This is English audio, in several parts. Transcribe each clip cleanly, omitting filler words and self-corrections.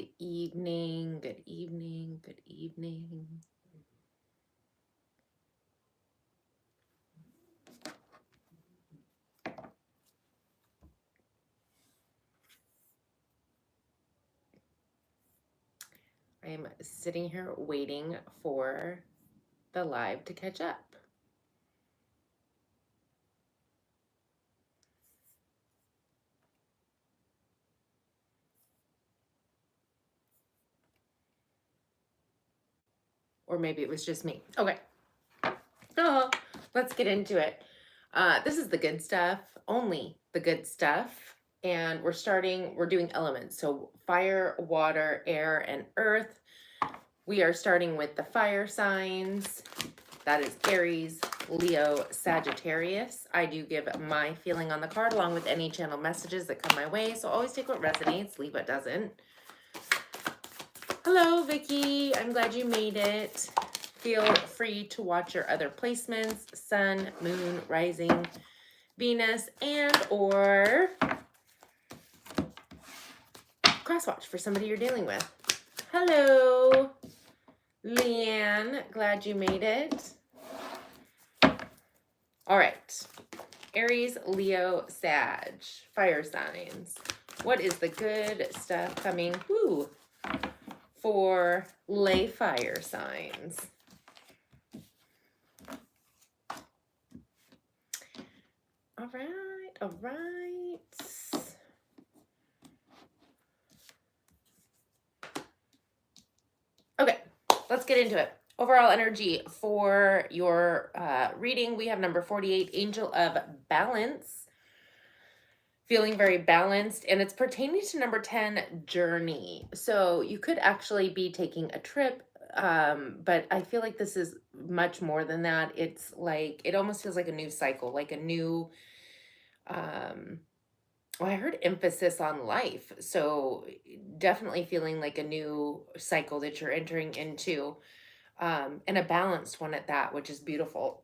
Good evening, good evening, good evening. I'm sitting here waiting for the live to catch up. Or maybe it was just me. Okay. Oh, let's get into it. This is the good stuff, only the good stuff. And we're doing elements. So fire, water, air, and earth. We are starting with the fire signs. That is Aries, Leo, Sagittarius. I do give my feeling on the card along with any channel messages that come my way. So always take what resonates, leave what doesn't. Hello, Vicky. I'm glad you made it. Feel free to watch your other placements, sun, moon, rising, Venus, and or crosswatch for somebody you're dealing with. Hello, Leanne. Glad you made it. All right. Aries, Leo, Sag, fire signs. What is the good stuff coming for lay fire signs? All right, all right. Okay, let's get into it. Overall energy for your reading, we have number 48, Angel of Balance. Feeling very balanced, and it's pertaining to number 10, Journey. So you could actually be taking a trip, but I feel like this is much more than that. It's like, it almost feels like a new cycle, like a new, well, I heard emphasis on life. So definitely feeling like a new cycle that you're entering into, and a balanced one at that, which is beautiful.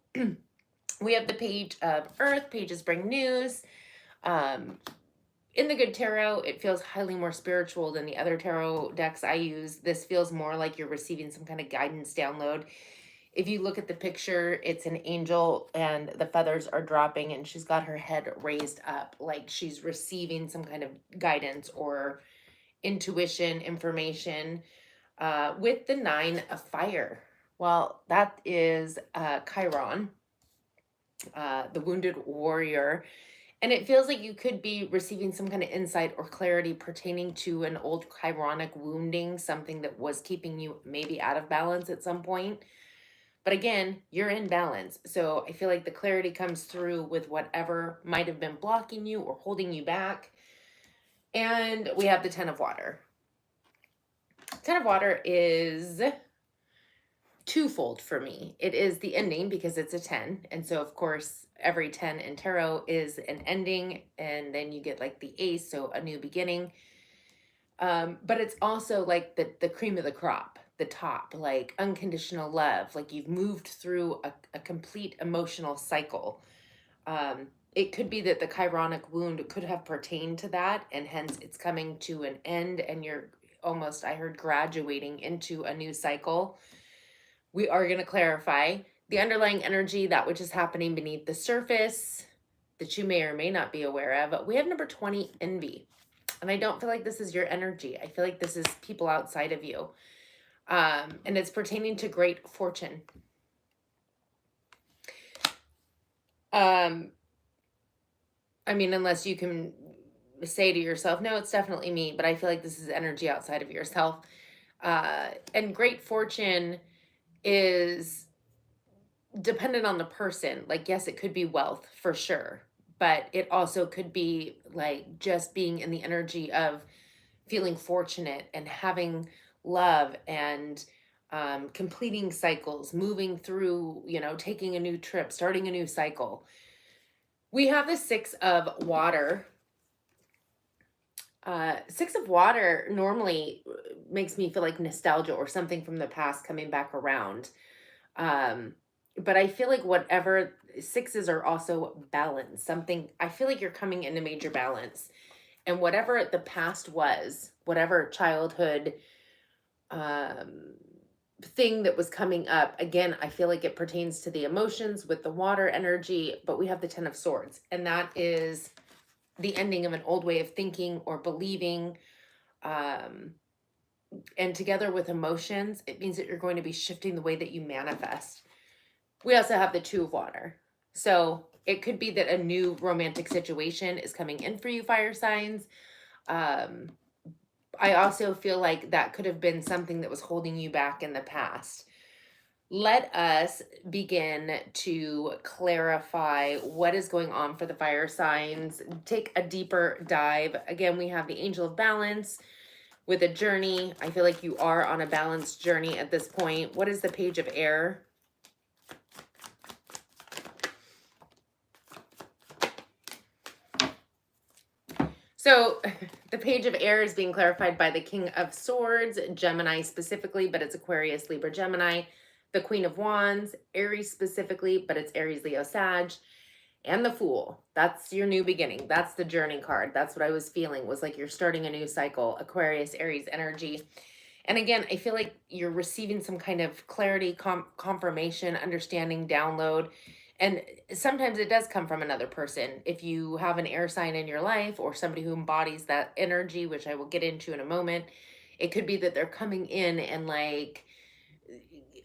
We have the page of Earth. Pages bring news. In the Good Tarot, it feels highly more spiritual than the other tarot decks I use. This feels more like you're receiving some kind of guidance download. If you look at the picture, it's an angel and the feathers are dropping and she's got her head raised up like she's receiving some kind of guidance or intuition, information, with the 9 of fire. Well, that is Chiron, the wounded warrior. And it feels like you could be receiving some kind of insight or clarity pertaining to an old chironic wounding, something that was keeping you maybe out of balance at some point. But again, you're in balance. So I feel like the clarity comes through with whatever might have been blocking you or holding you back. And we have the 10 of water. 10 of water is twofold for me. It is the ending because it's a 10. And so, of course, every 10 in tarot is an ending. And then you get like the ace, so a new beginning. But it's also like the cream of the crop, the top, like unconditional love. Like you've moved through a complete emotional cycle. It could be that the chironic wound could have pertained to that. And hence it's coming to an end and you're almost, I heard, graduating into a new cycle. We are going to clarify the underlying energy, that which is happening beneath the surface that you may or may not be aware of. We have number 20, envy. And I don't feel like this is your energy. I feel like this is people outside of you. And it's pertaining to great fortune. I mean, unless you can say to yourself, no, it's definitely me, but I feel like this is energy outside of yourself. And great fortune is dependent on the person. Like, yes, it could be wealth for sure, but it also could be like just being in the energy of feeling fortunate and having love and completing cycles, moving through, taking a new trip, starting a new cycle. We have the 6 of water. 6 of water normally makes me feel like nostalgia or something from the past coming back around. But I feel like whatever 6s are also balance, something, I feel like you're coming into major balance. And whatever the past was, whatever childhood um, thing that was coming up, again, I feel like it pertains to the emotions with the water energy, but we have the 10 of Swords, and that is the ending of an old way of thinking or believing. Um, and together with emotions, it means that you're going to be shifting the way that you manifest. We also have the 2 of Water. So it could be that a new romantic situation is coming in for you, fire signs. Um, I also feel like that could have been something that was holding you back in the past. Let us begin to clarify what is going on for the fire signs. Take a deeper dive. Again, we have the Angel of Balance with a journey. I feel like you are on a balanced journey at this point. What is the Page of Air? So the Page of Air is being clarified by the King of Swords, Gemini specifically, but it's Aquarius, Libra, Gemini. The Queen of Wands, Aries specifically, but it's Aries, Leo, Sag. And the Fool. That's your new beginning. That's the journey card. That's what I was feeling, was like you're starting a new cycle. Aquarius, Aries energy. And again, I feel like you're receiving some kind of clarity, confirmation, understanding, download. And sometimes it does come from another person. If you have an air sign in your life or somebody who embodies that energy, which I will get into in a moment, it could be that they're coming in and like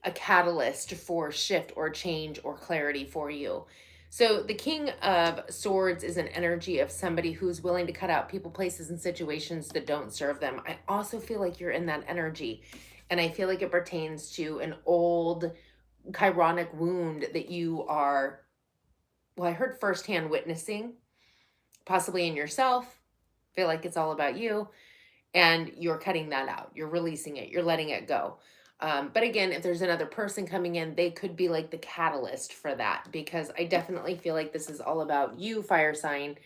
a catalyst for shift or change or clarity for you. So the King of Swords is an energy of somebody who's willing to cut out people, places, and situations that don't serve them. I also feel like you're in that energy. And I feel like it pertains to an old chironic wound that you are, well, I heard firsthand witnessing, possibly in yourself. Feel like it's all about you. And you're cutting that out. You're releasing it. You're letting it go. But again, if there's another person coming in, they could be like the catalyst for that, because I definitely feel like this is all about you, fire sign,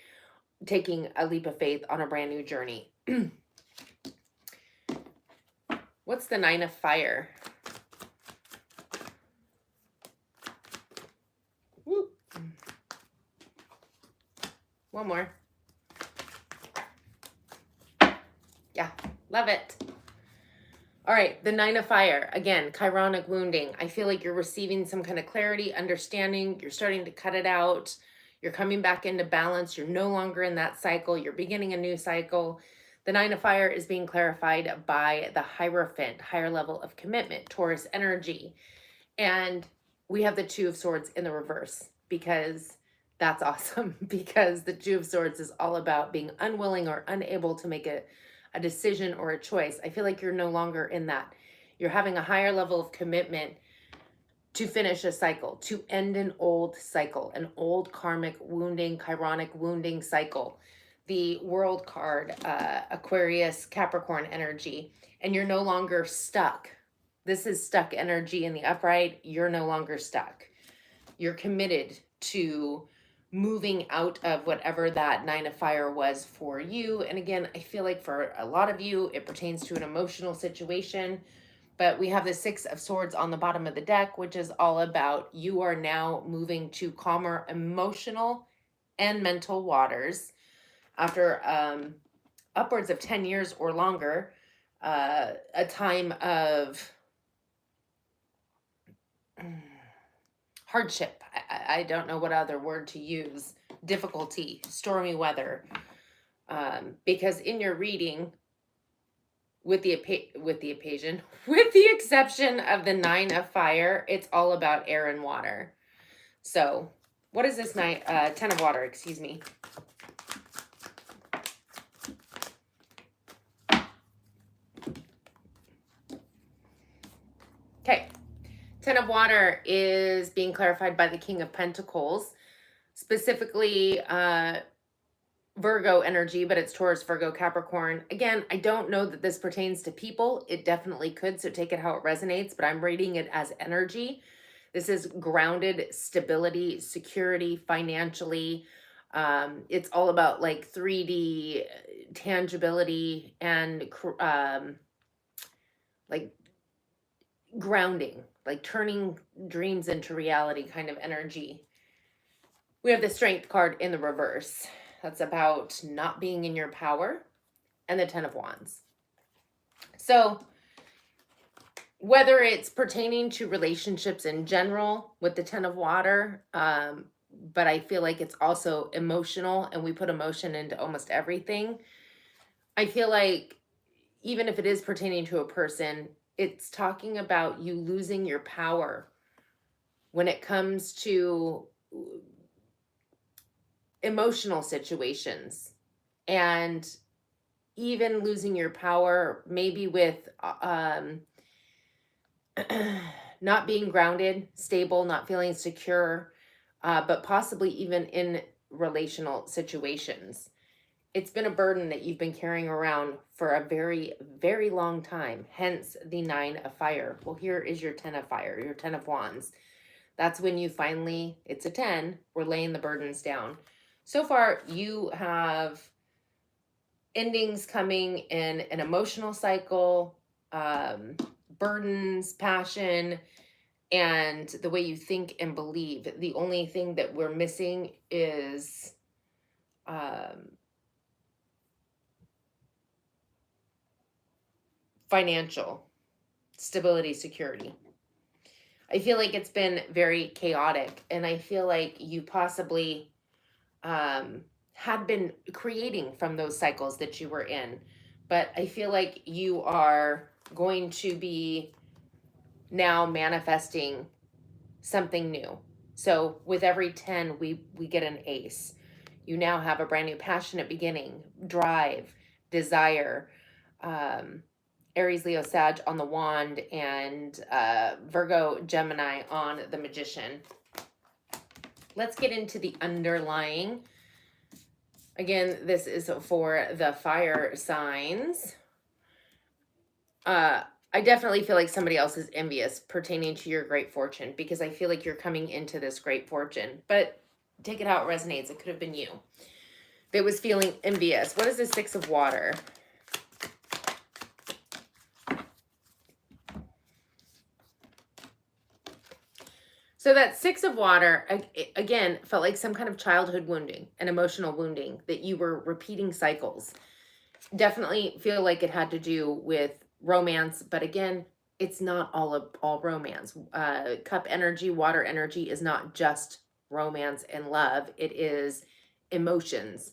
taking a leap of faith on a brand new journey. What's the 9 of Fire? Woo. One more. Yeah, love it. All right, the 9 of Fire, again, chironic wounding. I feel like you're receiving some kind of clarity, understanding. You're starting to cut it out. You're coming back into balance. You're no longer in that cycle. You're beginning a new cycle. The 9 of Fire is being clarified by the Hierophant, higher level of commitment, Taurus energy. And we have the 2 of Swords in the reverse, because that's awesome, because the 2 of Swords is all about being unwilling or unable to make a decision or a choice. I feel like you're no longer in that. You're having a higher level of commitment to finish a cycle, to end an old cycle, an old karmic wounding, chironic wounding cycle. The World card, Aquarius, Capricorn energy, and you're no longer stuck. This is stuck energy in the upright. You're no longer stuck. You're committed to moving out of whatever that 9 of Fire was for you. And again, I feel like for a lot of you, it pertains to an emotional situation. But we have the 6 of Swords on the bottom of the deck, which is all about you are now moving to calmer emotional and mental waters after upwards of 10 years or longer, a time of hardship. I don't know what other word to use. Difficulty, stormy weather. Because in your reading, with the exception of the 9 of Fire, it's all about air and water. So what is this 10 of Water, excuse me. Okay. 10 of Water is being clarified by the King of Pentacles, specifically Virgo energy, but it's Taurus, Virgo, Capricorn. Again, I don't know that this pertains to people. It definitely could, so take it how it resonates, but I'm reading it as energy. This is grounded stability, security, financially. It's all about like 3D tangibility and like grounding, like turning dreams into reality kind of energy. We have the Strength card in the reverse. That's about not being in your power, and the Ten of Wands. So whether it's pertaining to relationships in general with the Ten of Water, but I feel like it's also emotional, and we put emotion into almost everything. I feel like even if it is pertaining to a person, it's talking about you losing your power when it comes to emotional situations, and even losing your power maybe with not being grounded, stable, not feeling secure, but possibly even in relational situations. It's been a burden that you've been carrying around for a very, very long time, hence the Nine of Fire. Well, here is your Ten of Fire, your Ten of Wands. That's when you finally, it's a 10, we're laying the burdens down. So far, you have endings coming in an emotional cycle, burdens, passion, and the way you think and believe. The only thing that we're missing is financial stability, security. I feel like it's been very chaotic, and I feel like you possibly had been creating from those cycles that you were in. But I feel like you are going to be now manifesting something new. So with every 10, we get an ace. You now have a brand new passionate beginning, drive, desire, Aries, Leo, Sag on the wand, and Virgo, Gemini on the magician. Let's get into the underlying. Again, this is for the fire signs. I definitely feel like somebody else is envious pertaining to your great fortune, because I feel like you're coming into this great fortune. But take it how it resonates. It could have been you that was feeling envious. What is the Six of Water? So that Six of Water, again, felt like some kind of childhood wounding, an emotional wounding, that you were repeating cycles. Definitely feel like it had to do with romance, but again, it's not all romance. Cup energy, water energy is not just romance and love. It is emotions.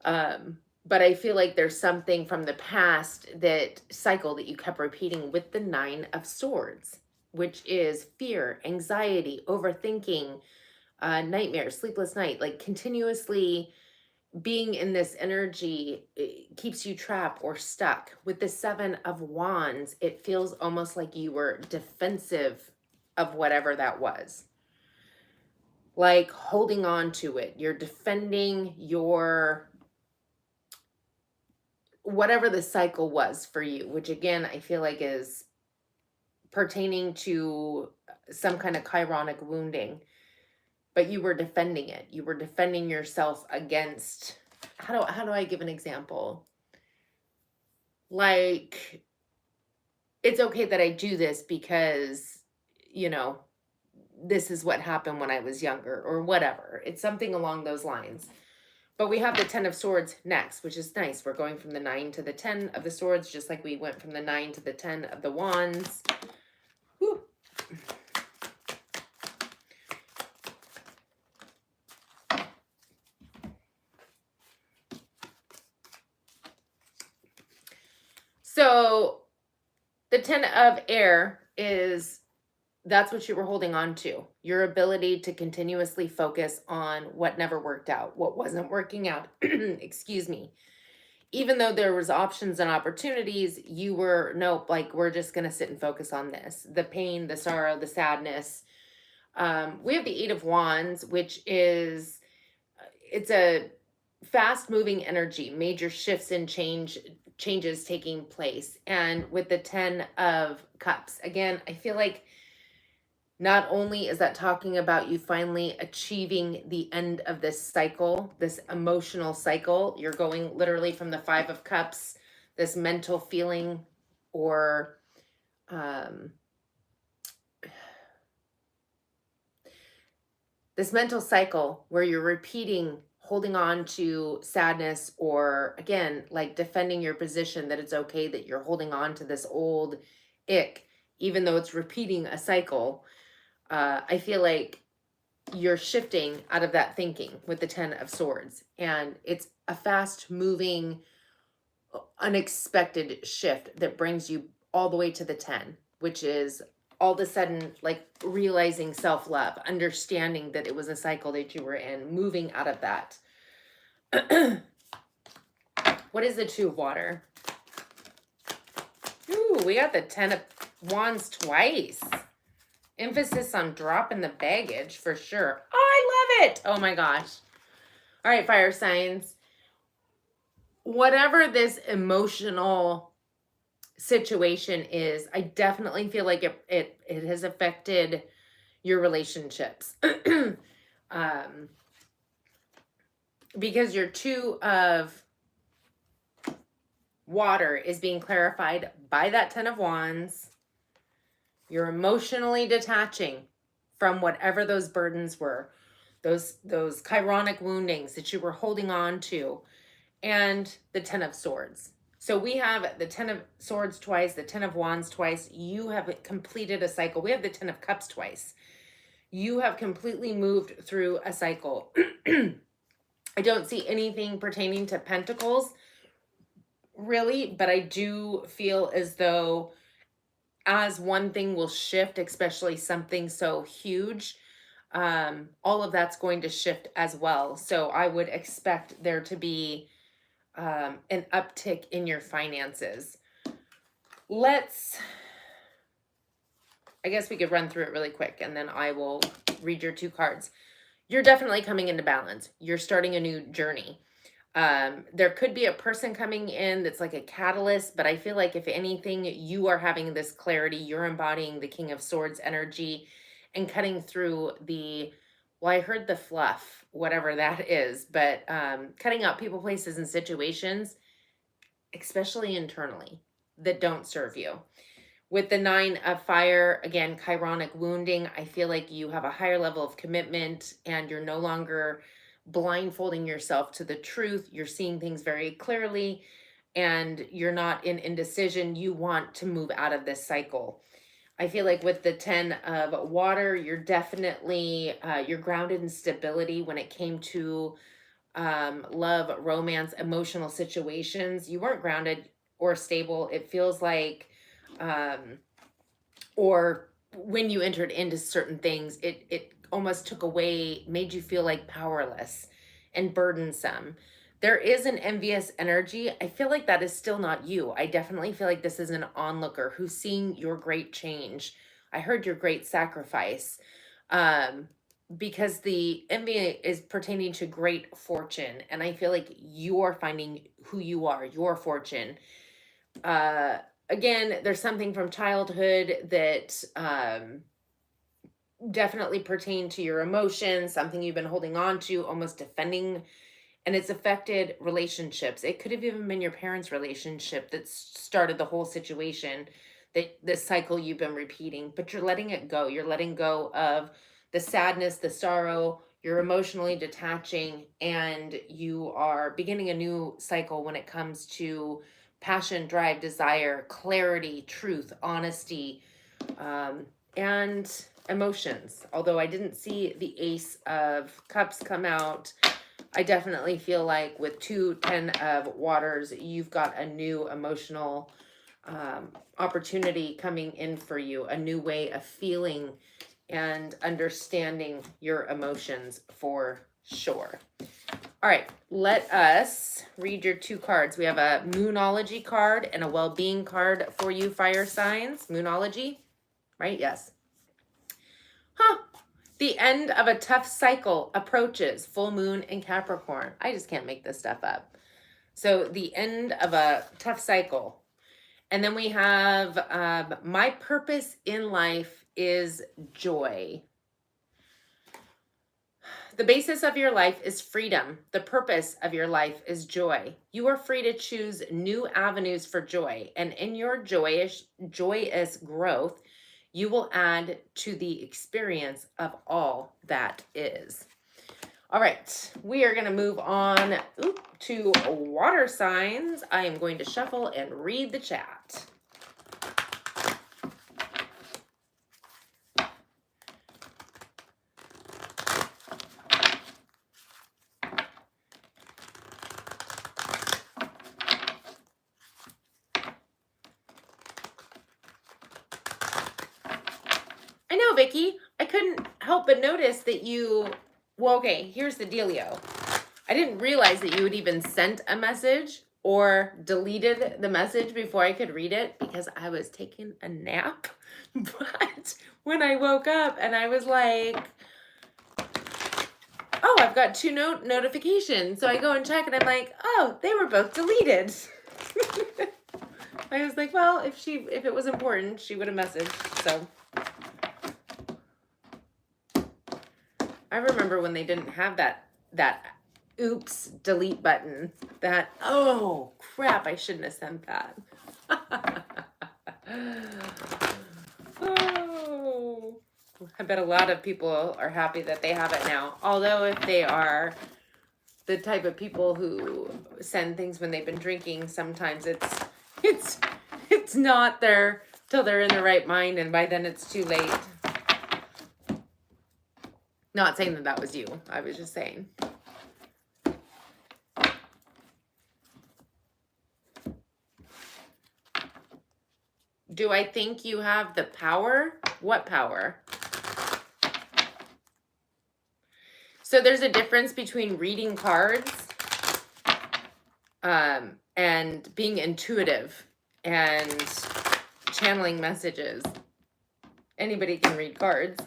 But I feel like there's something from the past, that cycle that you kept repeating with the Nine of Swords, which is fear, anxiety, overthinking, nightmares, sleepless night, like continuously being in this energy keeps you trapped or stuck. With the Seven of Wands, it feels almost like you were defensive of whatever that was. Like holding on to it. You're defending your whatever the cycle was for you, which again, I feel like is pertaining to some kind of chironic wounding, but you were defending it. You were defending yourself against, how do I give an example? Like, it's okay that I do this because, you know, this is what happened when I was younger, or whatever. It's something along those lines. But we have the Ten of Swords next, which is nice. We're going from the 9 to the 10 of the Swords, just like we went from the 9 to the 10 of the Wands. Whew. So the 10 of Air is, that's what you were holding on to. Your ability to continuously focus on what never worked out, what wasn't working out. Excuse me. Even though there was options and opportunities, you were, nope, like, we're just going to sit and focus on this. The pain, the sorrow, the sadness. We have the Eight of Wands, which is, it's a fast moving energy, major shifts and changes taking place. And with the 10 of Cups, again, I feel like not only is that talking about you finally achieving the end of this cycle, this emotional cycle, you're going literally from the Five of Cups, this mental feeling, or this mental cycle where you're repeating holding on to sadness, or again, like defending your position that it's okay that you're holding on to this old ick, even though it's repeating a cycle, I feel like you're shifting out of that thinking with the 10 of Swords. And it's a fast moving, unexpected shift that brings you all the way to the 10, which is all of a sudden like realizing self-love, understanding that it was a cycle that you were in, moving out of that. What is the 2 of Water? Ooh, we got the 10 of Wands twice. Emphasis on dropping the baggage for sure. Oh, I love it. Oh my gosh. All right, fire signs. Whatever this emotional situation is, I definitely feel like it has affected your relationships. Because your 2 of Water is being clarified by that 10 of Wands. You're emotionally detaching from whatever those burdens were, those chironic woundings that you were holding on to, and the 10 of Swords. So we have the 10 of Swords twice, the 10 of Wands twice. You have completed a cycle. We have the 10 of Cups twice. You have completely moved through a cycle. I don't see anything pertaining to Pentacles, really, but I do feel as though as one thing will shift, especially something so huge, all of that's going to shift as well. So I would expect there to be an uptick in your finances. I guess we could run through it really quick and then I will read your 2 cards. You're definitely coming into balance. You're starting a new journey. There could be a person coming in that's like a catalyst, but I feel like if anything, you are having this clarity. You're embodying the King of Swords energy and cutting through well, I heard the fluff, whatever that is, but cutting out people, places, and situations, especially internally, that don't serve you. With the 9 of Fire, again, chironic wounding, I feel like you have a higher level of commitment and you're no longer blindfolding yourself to the truth. You're seeing things very clearly and you're not in indecision. You want to move out of this cycle. I feel like with the 10 of Water, you're definitely, you're grounded in stability when it came to love, romance, emotional situations. You weren't grounded or stable. It feels like, or when you entered into certain things, it almost took away, made you feel like powerless and burdensome. There is an envious energy. I feel like that is still not you. I definitely feel like this is an onlooker who's seeing your great change. I heard your great sacrifice. Because the envy is pertaining to great fortune. And I feel like you're finding who you are, your fortune. Again, there's something from childhood that definitely pertain to your emotions, something you've been holding on to, almost defending, and it's affected relationships. It could have even been your parents' relationship that started the whole situation, that this cycle you've been repeating, but you're letting it go. You're letting go of the sadness, the sorrow, you're emotionally detaching, and you are beginning a new cycle when it comes to passion, drive, desire, clarity, truth, honesty, and emotions. Although I didn't see the Ace of Cups come out, I definitely feel like with 10 of Waters, you've got a new emotional opportunity coming in for you, a new way of feeling and understanding your emotions for sure. All right, let us read your 2 cards. We have a Moonology card and a Well-Being card for you, fire signs. Moonology, right? Yes. The end of a tough cycle approaches. Full moon in Capricorn. I just can't make this stuff up. So the end of a tough cycle. And then we have my purpose in life is joy. The basis of your life is freedom. The purpose of your life is joy. You are free to choose new avenues for joy. And in your joyous growth, you will add to the experience of all that is. All right, we are going to move on to water signs. I am going to shuffle and read the chat. I know, Vicky. I couldn't help but notice that you... Well, okay, here's the dealio. I didn't realize that you had even sent a message or deleted the message before I could read it because I was taking a nap. But when I woke up and I was like, oh, I've got 2 notifications. So I go and check and I'm like, oh, they were both deleted. I was like, well, if it was important, she would have messaged. So I remember when they didn't have that oops delete button. That, oh crap, I shouldn't have sent that. Oh, I bet a lot of people are happy that they have it now. Although if they are the type of people who send things when they've been drinking, sometimes it's not there till they're in the right mind, and by then it's too late. Not saying that was you. I was just saying. Do I think you have the power? What power? So there's a difference between reading cards and being intuitive and channeling messages. Anybody can read cards.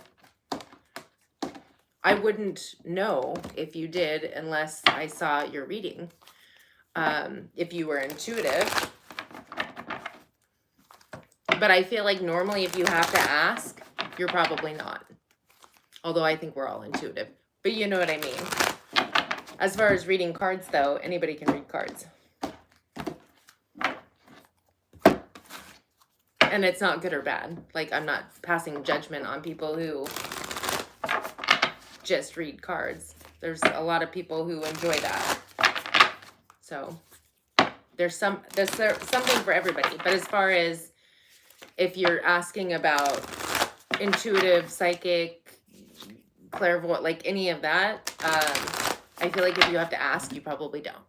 I wouldn't know if you did unless I saw your reading. If you were intuitive. But I feel like normally if you have to ask, you're probably not. Although I think we're all intuitive. But you know what I mean. As far as reading cards, though, anybody can read cards. And it's not good or bad. Like, I'm not passing judgment on people who just read cards. There's a lot of people who enjoy that. So there's something for everybody. But as far as if you're asking about intuitive, psychic, clairvoyant, like any of that, I feel like if you have to ask, you probably don't.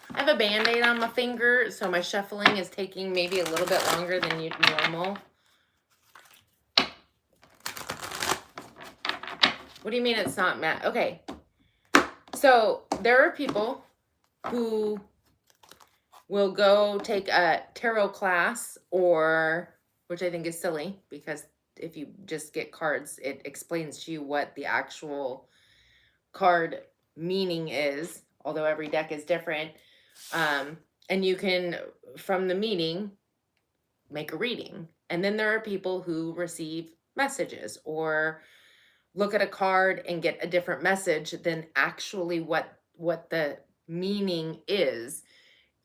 I have a Band-Aid on my finger, so my shuffling is taking maybe a little bit longer than normal. What do you mean it's not matte? Okay. So there are people who will go take a tarot class, or, which I think is silly, because if you just get cards, it explains to you what the actual card meaning is, although every deck is different. And you can, from the meaning, make a reading. And then there are people who receive messages or look at a card and get a different message than actually what the meaning is.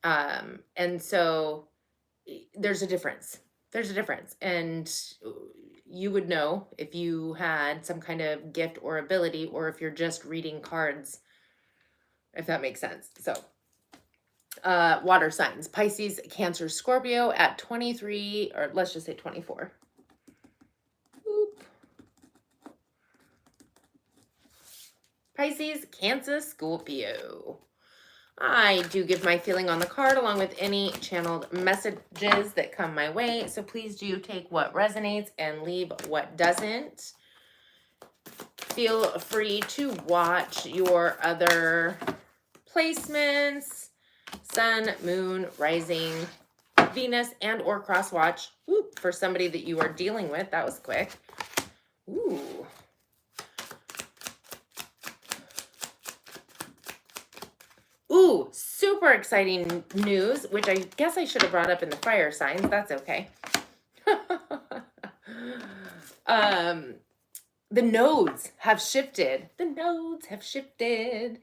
And so there's a difference. There's a difference. And you would know if you had some kind of gift or ability, or if you're just reading cards, if that makes sense. So water signs: Pisces, Cancer, Scorpio at 23, or let's just say 24. Oop. Pisces, Cancer, Scorpio. I do give my feeling on the card along with any channeled messages that come my way. So please do take what resonates and leave what doesn't. Feel free to watch your other placements: Sun, Moon, Rising, Venus, and or cross watch. Ooh, for somebody that you are dealing with. That was quick. Ooh. Ooh, super exciting news, which I guess I should have brought up in the fire signs. That's okay. The nodes have shifted. The nodes have shifted.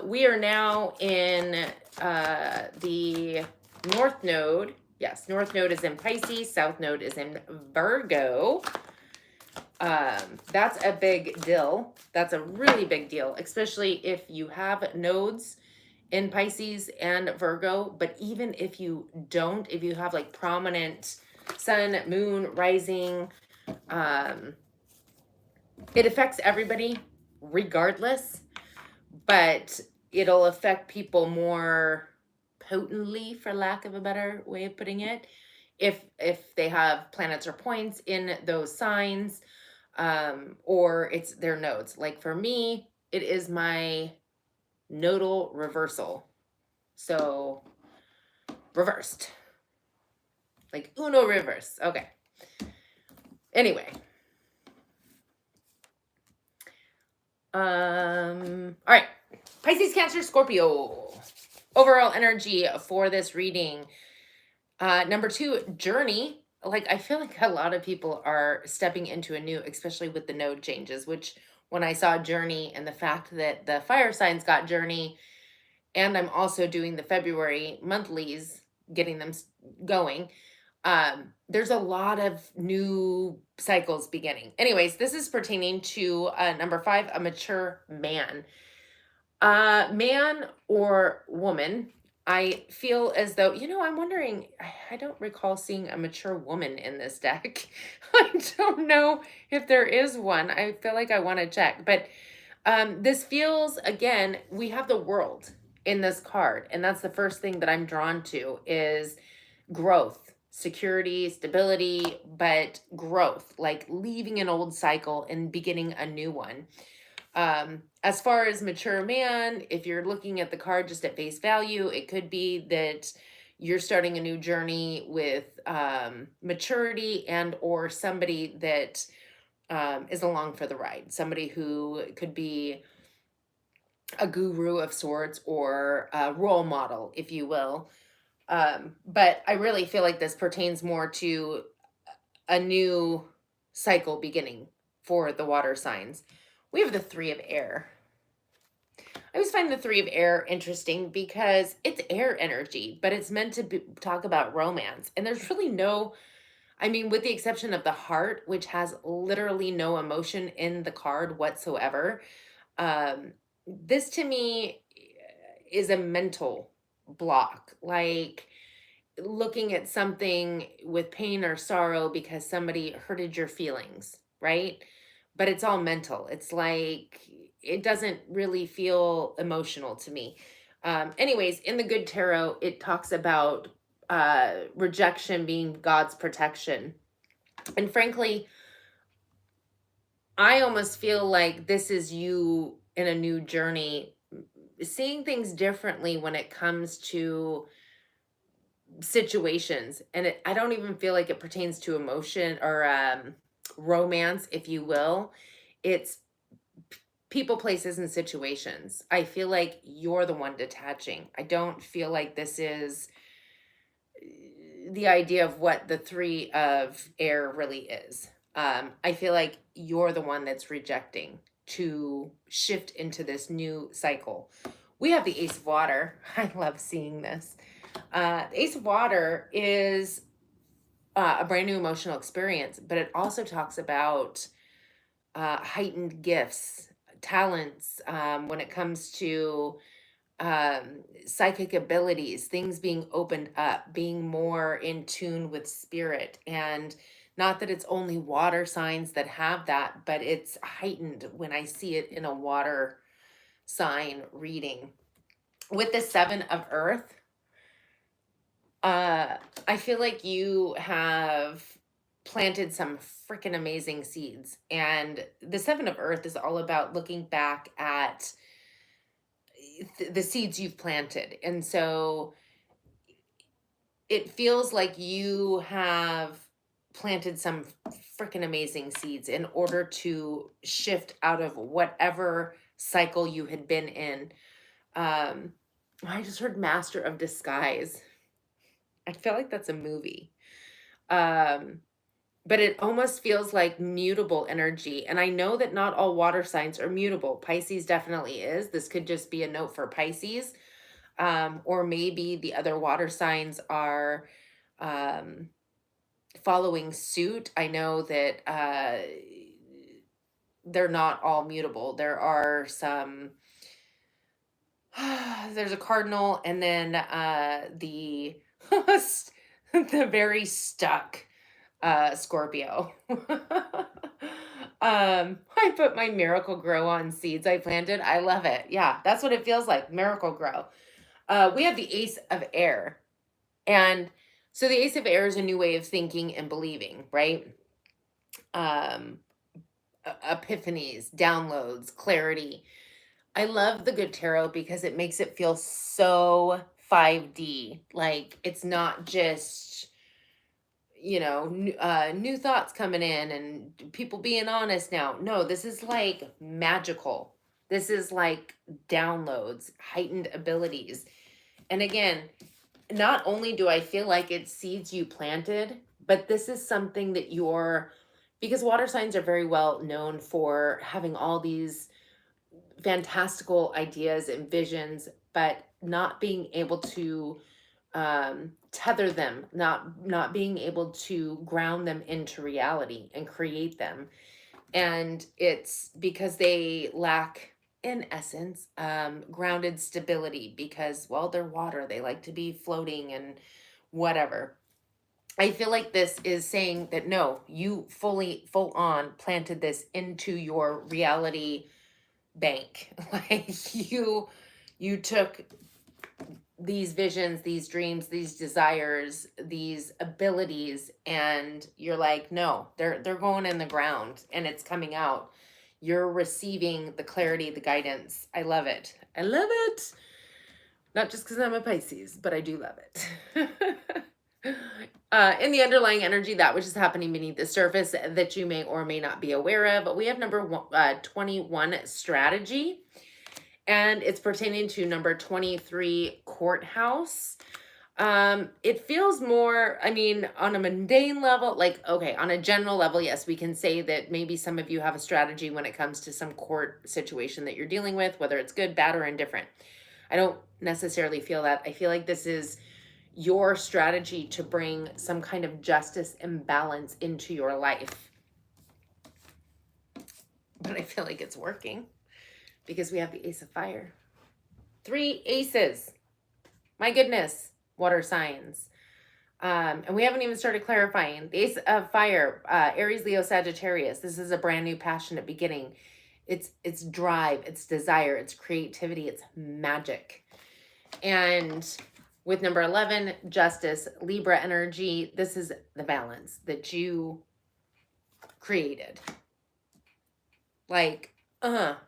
We are now in the North Node, yes, North Node is in Pisces, South Node is in Virgo. That's a big deal. That's a really big deal, especially if you have nodes in Pisces and Virgo. But even if you don't, if you have like prominent sun, moon, rising, it affects everybody regardless, but it'll affect people more potently, for lack of a better way of putting it, if they have planets or points in those signs, or it's their nodes. Like for me, it is my nodal reversal. So reversed. Like Uno reverse. Okay. Anyway. All right. Pisces, Cancer, Scorpio. Overall energy for this reading. Number 2, journey. Like I feel like a lot of people are stepping into a new, especially with the node changes, which when I saw journey and the fact that the fire signs got journey, and I'm also doing the February monthlies, getting them going. There's a lot of new cycles beginning. Anyways, this is pertaining to number 5, a mature man. Man or woman, I feel as though, I'm wondering, I don't recall seeing a mature woman in this deck. I don't know if there is one. I feel like I want to check. But this feels, again, we have the world in this card. And that's the first thing that I'm drawn to is growth, security, stability, but growth, like leaving an old cycle and beginning a new one. As far as mature man, if you're looking at the card just at face value, it could be that you're starting a new journey with maturity and or somebody that is along for the ride. Somebody who could be a guru of sorts or a role model, if you will. But I really feel like this pertains more to a new cycle beginning for the water signs. We have the 3 of air. I always find the 3 of air interesting because it's air energy, but it's meant to talk about romance. And there's really no, with the exception of the heart, which has literally no emotion in the card whatsoever. This to me is a mental block, like looking at something with pain or sorrow because somebody hurted your feelings, right? But it's all mental. It's like it doesn't really feel emotional to me. Anyways, in the Good Tarot, it talks about rejection being God's protection. And frankly, I almost feel like this is you in a new journey, seeing things differently when it comes to situations. And I don't even feel like it pertains to emotion or romance, if you will. It's people, places, and situations. I feel like you're the one detaching. I don't feel like this is the idea of what the 3 of air really is. I feel like you're the one that's rejecting to shift into this new cycle. We have the Ace of Water. I love seeing this. The Ace of Water is a brand new emotional experience, but it also talks about heightened gifts, talents, when it comes to psychic abilities, things being opened up, being more in tune with spirit. And not that it's only water signs that have that, but it's heightened when I see it in a water sign reading. With the 7 of Earth, I feel like you have planted some freaking amazing seeds. And the 7 of Earth is all about looking back at the seeds you've planted. And so it feels like you have planted some freaking amazing seeds in order to shift out of whatever cycle you had been in. I just heard Master of Disguise. I feel like that's a movie. But it almost feels like mutable energy. And I know that not all water signs are mutable. Pisces definitely is. This could just be a note for Pisces. Or maybe the other water signs are um, following suit. I know that they're not all mutable. There are some, there's a cardinal, and then the the very stuck Scorpio. I put my Miracle Grow on seeds I planted. I love it. Yeah, that's what it feels like. Miracle Grow. We have the Ace of Air. And so the Ace of Air is a new way of thinking and believing, right? Um, epiphanies, downloads, clarity. I love the good tarot because it makes it feel so 5D. Like it's not just, new thoughts coming in and people being honest now. No, this is like magical. This is like downloads, heightened abilities. And again, not only do I feel like it's seeds you planted, but this is something that because water signs are very well known for having all these fantastical ideas and visions, but not being able to tether them, not being able to ground them into reality and create them. And it's because they lack, in essence, grounded stability, because, well, they're water, they like to be floating and whatever. I feel like this is saying that no, you full on planted this into your reality bank. Like you took these visions, these dreams, these desires, these abilities, and you're like, no, they're going in the ground and it's coming out. You're receiving the clarity, the guidance. I love it. I love it. Not just because I'm a Pisces, but I do love it. In the underlying energy, that which is happening beneath the surface that you may or may not be aware of. But we have number 21, strategy. And it's pertaining to number 23, courthouse. It feels more, I mean, on a mundane level, like, okay, on a general level, yes, we can say that maybe some of you have a strategy when it comes to some court situation that you're dealing with, whether it's good, bad, or indifferent. I don't necessarily feel that. I feel like this is your strategy to bring some kind of justice and balance into your life. But I feel like it's working because we have the Ace of Fire. 3 aces. My goodness, water signs. And we haven't even started clarifying. The Ace of Fire, Aries, Leo, Sagittarius. This is a brand new passionate beginning. It's drive, it's desire, it's creativity, it's magic. And with number 11, justice, Libra energy, this is the balance that you created. Like,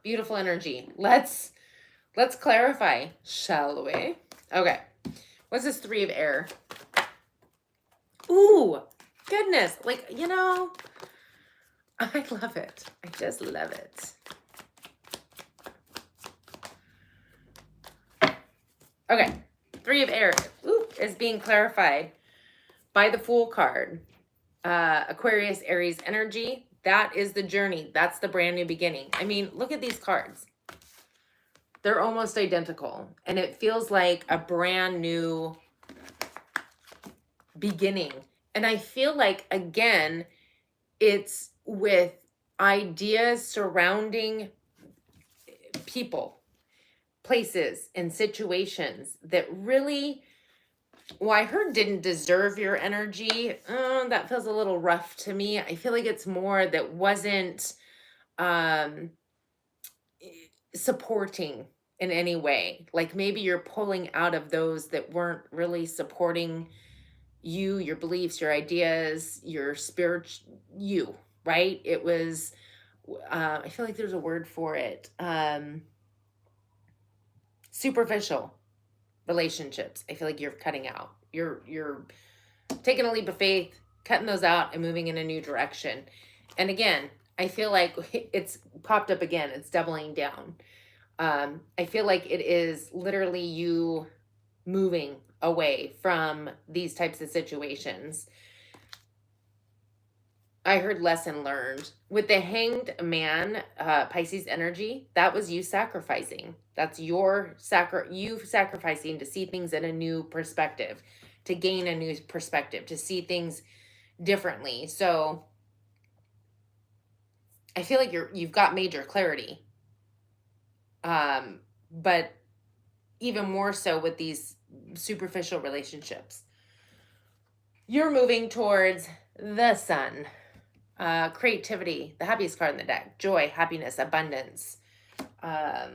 beautiful energy. Let's clarify, shall we? Okay. What's this 3 of air? Ooh, goodness. Like, I love it. I just love it. Okay. 3 of air is being clarified by the Fool card. Aquarius, Aries energy. That is the journey. That's the brand new beginning. I mean, look at these cards. They're almost identical. And it feels like a brand new beginning. And I feel like, again, it's with ideas surrounding people, places, and situations that really, well, I heard didn't deserve your energy. That feels a little rough to me. I feel like it's more that wasn't supporting in any way. Like maybe you're pulling out of those that weren't really supporting you, your beliefs, your ideas, your spirit, you, right? It was, I feel like there's a word for it. Superficial relationships. I feel like you're cutting out. You're taking a leap of faith, cutting those out and moving in a new direction. And again, I feel like it's popped up again. It's doubling down. I feel like it is literally you moving away from these types of situations. I heard lesson learned. With the hanged man, Pisces energy, that was you sacrificing. That's you sacrificing to see things in a new perspective, to gain a new perspective, to see things differently. So I feel like you've got major clarity. But even more so with these superficial relationships. You're moving towards the sun. Creativity, the happiest card in the deck. Joy, happiness, abundance. Yeah,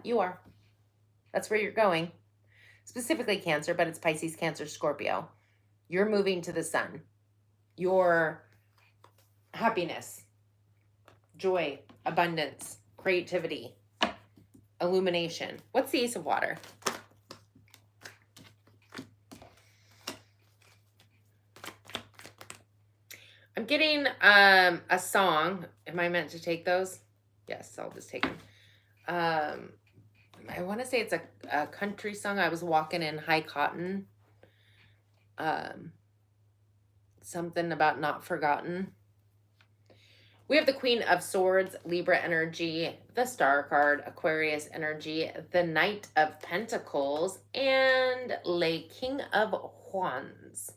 you are. That's where you're going. Specifically Cancer, but it's Pisces, Cancer, Scorpio. You're moving to the sun. Your happiness, joy, abundance, creativity, illumination. What's the Ace of Water? I'm getting a song. Am I meant to take those? Yes, I'll just take them. I want to say it's a country song. I was walking in high cotton. Something about not forgotten. We have the Queen of Swords, Libra energy, the Star card, Aquarius energy, the Knight of Pentacles, and Le King of Wands.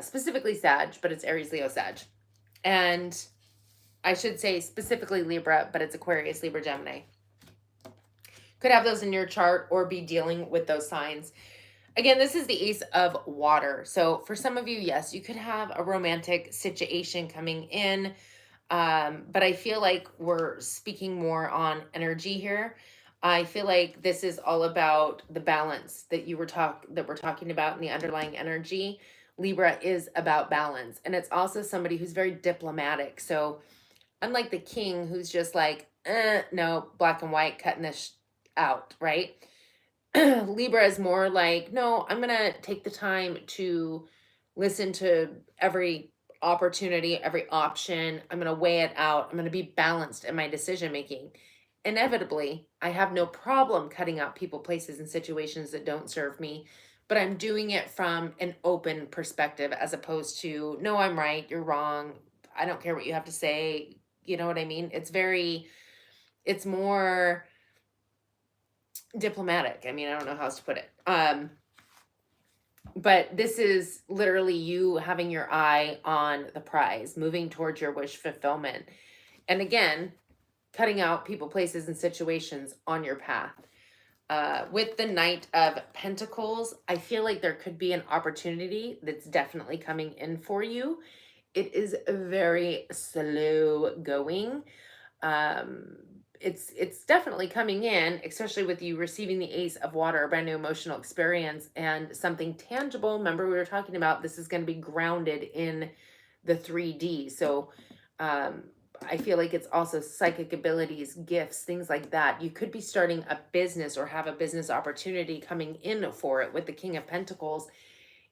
Specifically Sag, but it's Aries, Leo, Sag. And I should say specifically Libra, but it's Aquarius, Libra, Gemini. Could have those in your chart or be dealing with those signs. Again, this is the Ace of Water. So for some of you, yes, you could have a romantic situation coming in. But I feel like we're speaking more on energy here. I feel like this is all about the balance that we're talking about in the underlying energy. Libra is about balance, and it's also somebody who's very diplomatic. So unlike the King, who's just like, no, black and white, cutting this out, right? Libra is more like, no, I'm going to take the time to listen to every opportunity, every option. I'm going to weigh it out. I'm going to be balanced in my decision making. Inevitably, I have no problem cutting out people, places, and situations that don't serve me, but I'm doing it from an open perspective as opposed to, no, I'm right, you're wrong. I don't care what you have to say. You know what I mean? It's more diplomatic. I mean, I don't know how else to put it. But this is literally you having your eye on the prize, moving towards your wish fulfillment. And again, cutting out people, places, and situations on your path. With the Knight of Pentacles, I feel like there could be an opportunity that's definitely coming in for you. It is very slow going. It's definitely coming in, especially with you receiving the Ace of Water, a brand new emotional experience and something tangible. Remember, we were talking about this is going to be grounded in the 3D. So I feel like it's also psychic abilities, gifts, things like that. You could be starting a business or have a business opportunity coming in for it with the King of Pentacles.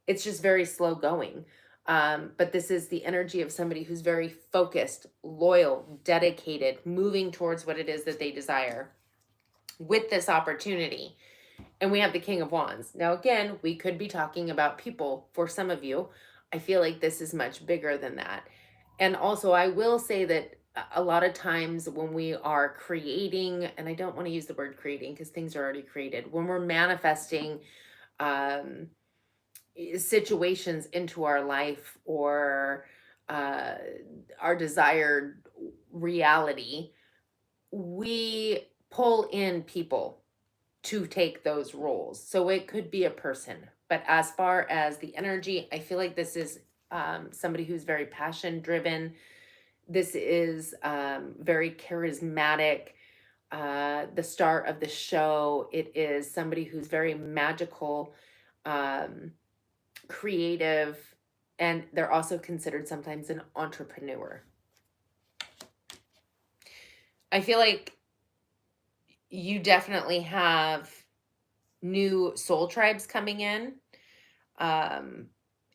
It's just very slow going. But this is the energy of somebody who's very focused, loyal, dedicated, moving towards what it is that they desire with this opportunity. And we have the King of Wands. Now, again, we could be talking about people for some of you. I feel like this is much bigger than that. And also, I will say that a lot of times when we are creating, and I don't want to use the word creating because things are already created, when we're manifesting situations into our life or our desired reality, we pull in people to take those roles. So it could be a person, but as far as the energy, I feel like this is somebody who's very passion driven. This is very charismatic. The star of the show, it is somebody who's very magical, creative, and they're also considered sometimes an entrepreneur. I feel like you definitely have new soul tribes coming in,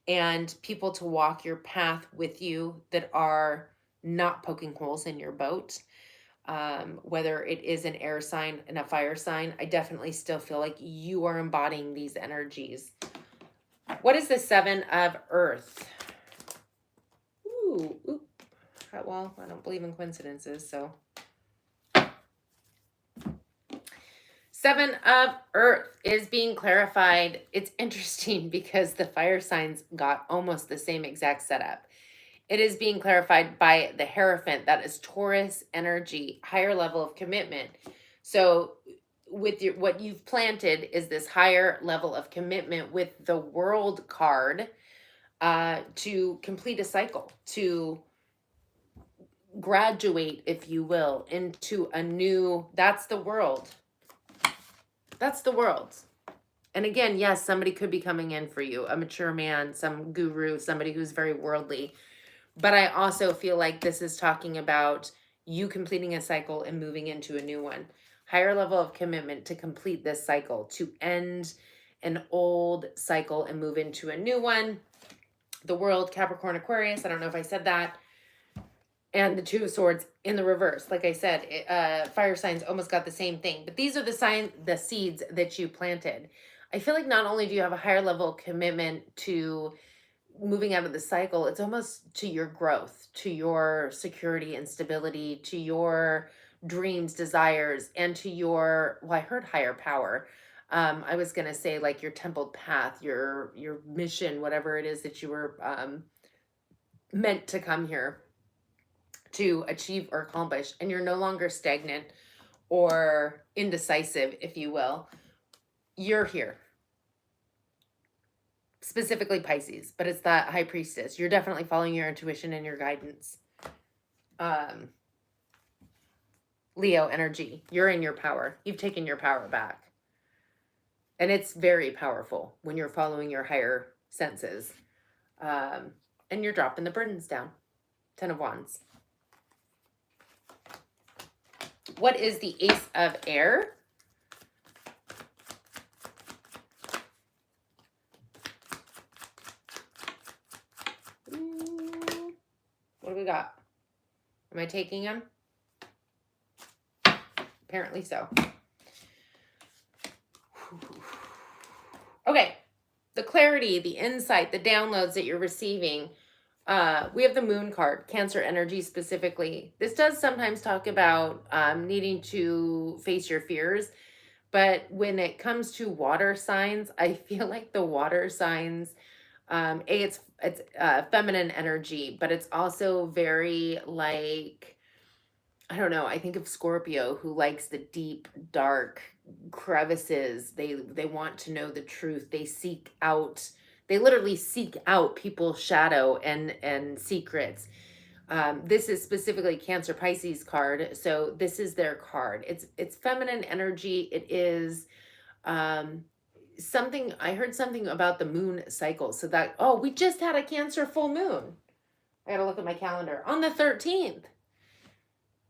and people to walk your path with you that are not poking holes in your boat. Whether it is an air sign and a fire sign, I definitely still feel like you are embodying these energies. What is the Seven of Earth? Ooh. Well, I don't believe in coincidences, so. 7 of Earth is being clarified. It's interesting because the fire signs got almost the same exact setup. It is being clarified by the Hierophant. That is Taurus energy, higher level of commitment. So with what you've planted is this higher level of commitment with the World card, to complete a cycle, to graduate, if you will, into a new, that's the world. That's the world. And again, yes, somebody could be coming in for you, a mature man, some guru, somebody who's very worldly. But I also feel like this is talking about you completing a cycle and moving into a new one. Higher level of commitment to complete this cycle, to end an old cycle and move into a new one. The world, Capricorn, Aquarius. I don't know if I said that. And the 2 of Swords in the reverse. Like I said, fire signs almost got the same thing. But these are the seeds that you planted. I feel like not only do you have a higher level of commitment to moving out of the cycle, it's almost to your growth, to your security and stability, to your dreams, desires, and to your, well, I heard higher power. I was going to say like your templed path, your mission, whatever it is that you were meant to come here to achieve or accomplish, and you're no longer stagnant or indecisive, if you will. You're here. Specifically Pisces, but it's that High Priestess. You're definitely following your intuition and your guidance. Leo energy. You're in your power. You've taken your power back. And it's very powerful when you're following your higher senses. And you're dropping the burdens down. 10 of Wands. What is the Ace of Air? What do we got? Am I taking them? Apparently so. Okay. The clarity, the insight, the downloads that you're receiving. We have the Moon card, Cancer energy specifically. This does sometimes talk about needing to face your fears. But when it comes to water signs, I feel like the water signs, it's feminine energy, but it's also very like, I don't know, I think of Scorpio, who likes the deep, dark crevices. They want to know the truth. They literally seek out people's shadow and secrets. This is specifically Cancer Pisces card, so this is their card. It's feminine energy. It is something, I heard something about the moon cycle. So that, oh, we just had a Cancer full moon. I gotta look at my calendar. On the 13th.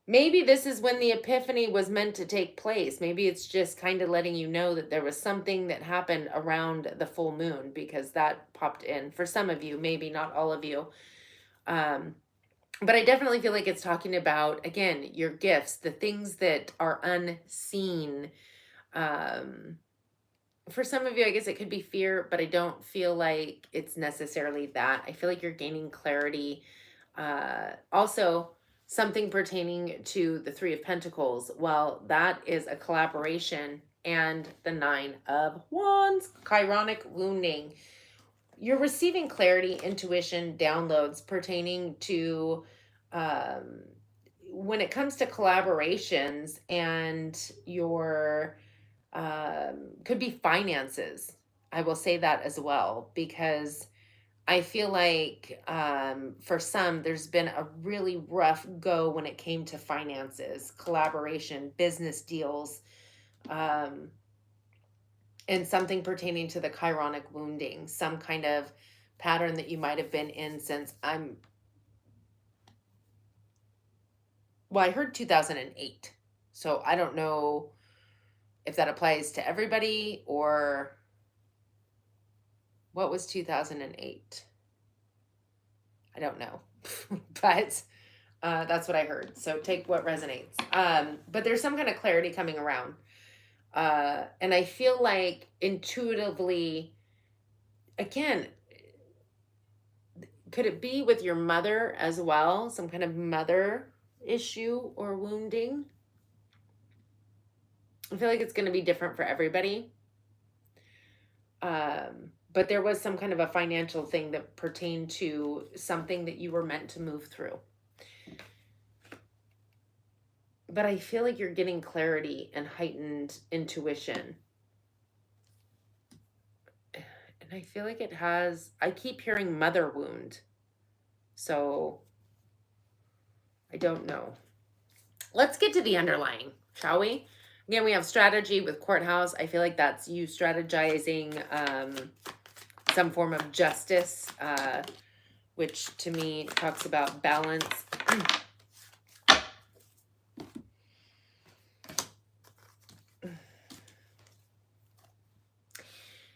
Maybe this is when the epiphany was meant to take place. Maybe it's just kind of letting you know that there was something that happened around the full moon, because that popped in for some of you, maybe not all of you. But I definitely feel like it's talking about, again, your gifts, the things that are unseen. For some of you, I guess it could be fear, but I don't feel like it's necessarily that. I feel like you're gaining clarity. Also, something pertaining to the 3 of Pentacles. Well, that is a collaboration, and the 9 of Wands, chironic wounding. You're receiving clarity, intuition, downloads pertaining to when it comes to collaborations and your could be finances. I will say that as well, because I feel like for some, there's been a really rough go when it came to finances, collaboration, business deals, and something pertaining to the chironic wounding, some kind of pattern that you might have been in since I heard 2008. So I don't know if that applies to everybody, or what was 2008? I don't know, but that's what I heard. So take what resonates. But there's some kind of clarity coming around. And I feel like intuitively, again, Could it be with your mother as well? Some kind of mother issue or wounding? I feel like it's going to be different for everybody. But there was some kind of a financial thing that pertained to something that you were meant to move through. But I feel like you're getting clarity and heightened intuition. And I feel like it has, I keep hearing mother wound. So I don't know. Let's get to the underlying, shall we? Again, we have strategy with courthouse. I feel like that's you strategizing some form of justice, which to me talks about balance.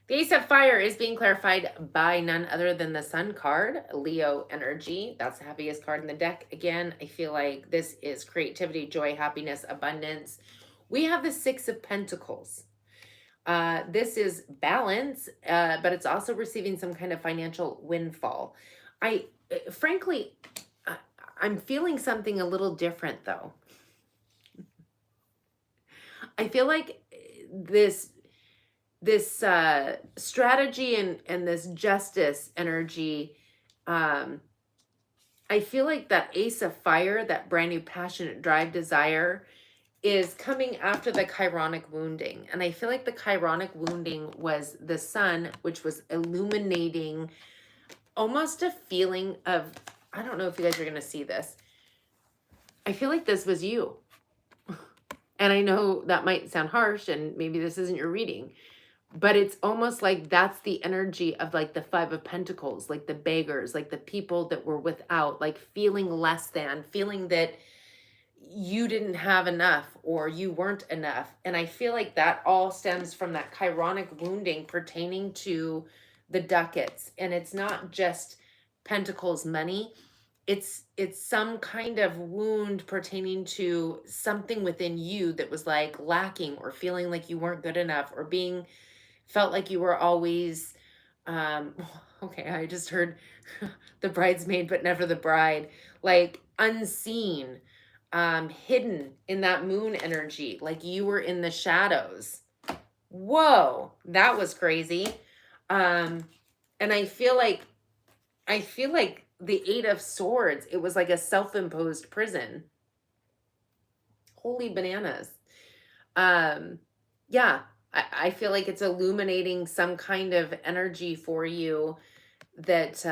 The Ace of Fire is being clarified by none other than the Sun card, Leo energy. That's the heaviest card in the deck. Again, I feel like this is creativity, joy, happiness, abundance. We have the Six of Pentacles. This is balance, but it's also receiving some kind of financial windfall. Frankly, I'm feeling something a little different though. I feel like this strategy and this justice energy, I feel like that Ace of Fire, that brand new passionate drive desire, is coming after the chironic wounding. And I feel like the chironic wounding was the sun, which was illuminating almost a feeling of, I don't know if you guys are going to see this. I feel like this was you. And I know that might sound harsh and maybe this isn't your reading, but it's almost like that's the energy of like the Five of Pentacles, like the beggars, like the people that were without, like feeling less than, feeling that you didn't have enough or you weren't enough. And I feel like that all stems from that chironic wounding pertaining to the ducats. And it's not just Pentacles money. It's some kind of wound pertaining to something within you that was like lacking or feeling like you weren't good enough or being felt like you were always okay, I just heard the bridesmaid but never the bride, like unseen, hidden in that moon energy, like you were in the shadows. Whoa, that was crazy. And I feel like the Eight of Swords, it was like a self-imposed prison. Holy bananas. Yeah, I feel like it's illuminating some kind of energy for you that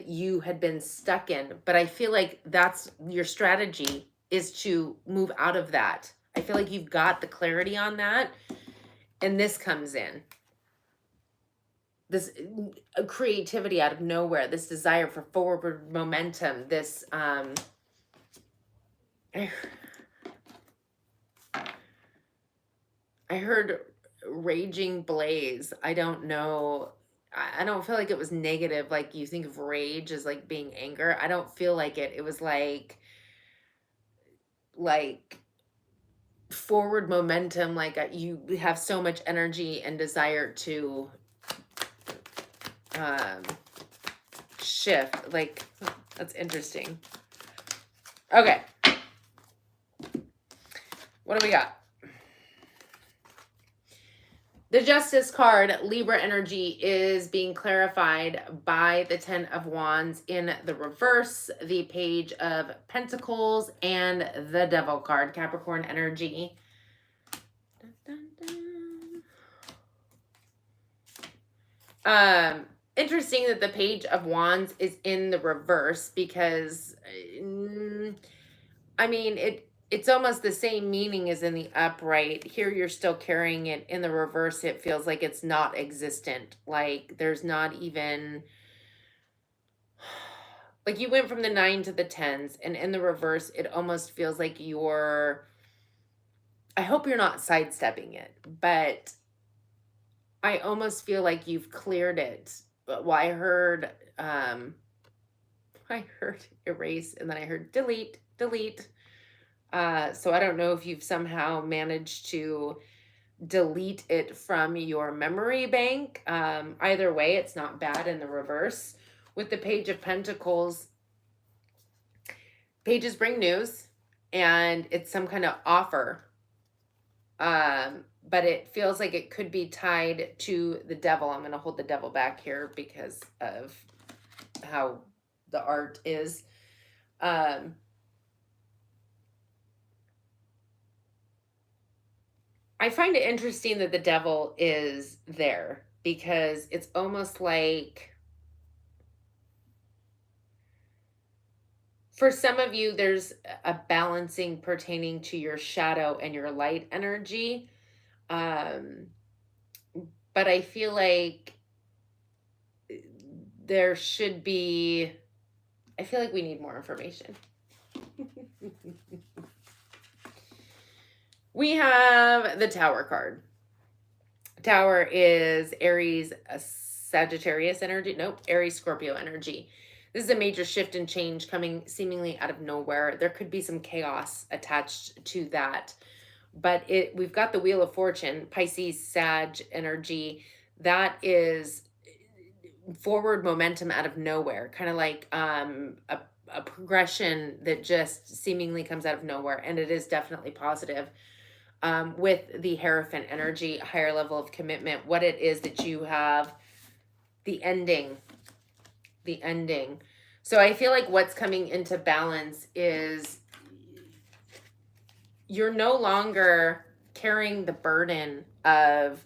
you had been stuck in. But I feel like that's your strategy, is to move out of that. I feel like you've got the clarity on that. And this comes in. This creativity out of nowhere, this desire for forward momentum, this I heard raging blaze. I don't know. I don't feel like it was negative. Like you think of rage as like being anger. I don't feel like it. It was like forward momentum. Like you have so much energy and desire to shift. Like that's interesting. Okay. What do we got? The Justice card, Libra energy, is being clarified by the Ten of Wands in the reverse, the Page of Pentacles, and the Devil card, Capricorn energy. Dun, dun, dun. Interesting that the Page of Wands is in the reverse because, I mean, it's almost the same meaning as in the upright. Here you're still carrying it. In the reverse, it feels like it's not existent. Like there's not even, like you went from the 9 to the 10s, and in the reverse, it almost feels like you're, I hope you're not sidestepping it, but I almost feel like you've cleared it. But well, I heard erase, and then I heard delete. So I don't know if you've somehow managed to delete it from your memory bank. Either way, it's not bad in the reverse. With the Page of Pentacles, pages bring news, and it's some kind of offer. But it feels like it could be tied to the devil. I'm going to hold the devil back here because of how the art is. I find it interesting that the devil is there because it's almost like, for some of you, there's a balancing pertaining to your shadow and your light energy. But I feel like there should be, I feel like we need more information. We have the Tower card. Tower is Aries, Sagittarius energy. Nope, Aries, Scorpio energy. This is a major shift and change coming seemingly out of nowhere. There could be some chaos attached to that. But we've got the Wheel of Fortune, Pisces, Sag energy. That is forward momentum out of nowhere, kind of like a progression that just seemingly comes out of nowhere. And it is definitely positive. With the Hierophant energy, higher level of commitment, what it is that you have, the ending. So I feel like what's coming into balance is you're no longer carrying the burden of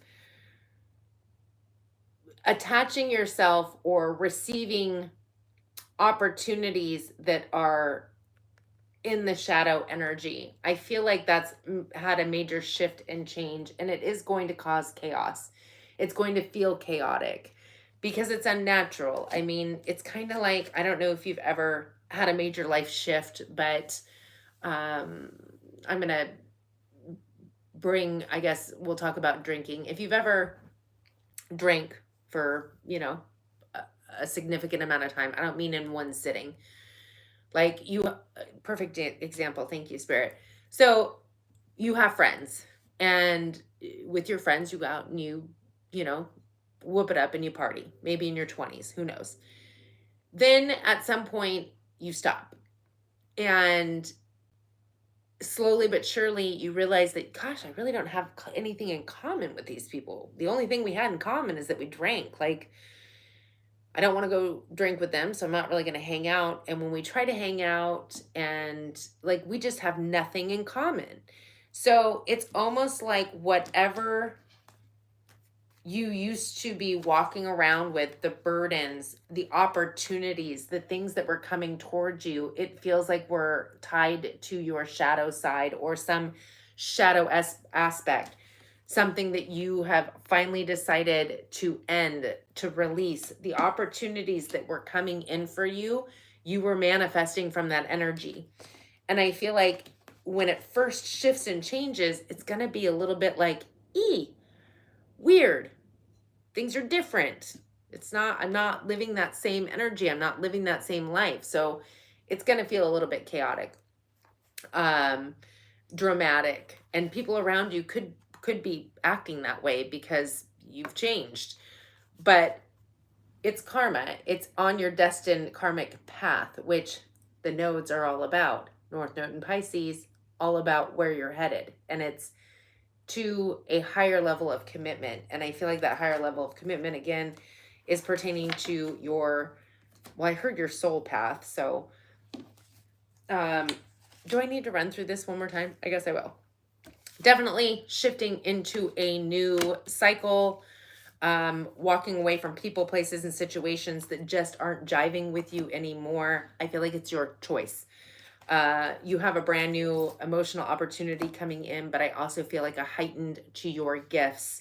attaching yourself or receiving opportunities that are in the shadow energy. I feel like that's had a major shift and change, and it is going to cause chaos. It's going to feel chaotic because it's unnatural. I mean, it's kind of like, I don't know if you've ever had a major life shift, but I'm going to bring, I guess we'll talk about drinking. If you've ever drank for, a significant amount of time, I don't mean in one sitting. Like perfect example. Thank you, Spirit. So you have friends, and with your friends, you go out and you whoop it up and you party, maybe in your 20s, who knows? Then at some point you stop, and slowly but surely you realize that, gosh, I really don't have anything in common with these people. The only thing we had in common is that we drank. Like, I don't want to go drink with them, so I'm not really going to hang out. And when we try to hang out, and like, we just have nothing in common. So it's almost like whatever you used to be walking around with, the burdens, the opportunities, the things that were coming towards you, it feels like we're tied to your shadow side or some shadow aspect. Something that you have finally decided to end, to release. The opportunities that were coming in for you, you were manifesting from that energy. And I feel like when it first shifts and changes, it's going to be a little bit like, weird. Things are different. I'm not living that same energy. I'm not living that same life. So it's going to feel a little bit chaotic, dramatic, and people around you could be acting that way because you've changed. But it's karma. It's on your destined karmic path, which the nodes are all about. North Node and Pisces, all about where you're headed. And it's to a higher level of commitment. And I feel like that higher level of commitment, again, is pertaining to your, well, I heard your soul path. So do I need to run through this one more time? I guess I will. Definitely shifting into a new cycle, walking away from people, places, and situations that just aren't jiving with you anymore. I feel like it's your choice. You have a brand new emotional opportunity coming in, but I also feel like a heightened to your gifts.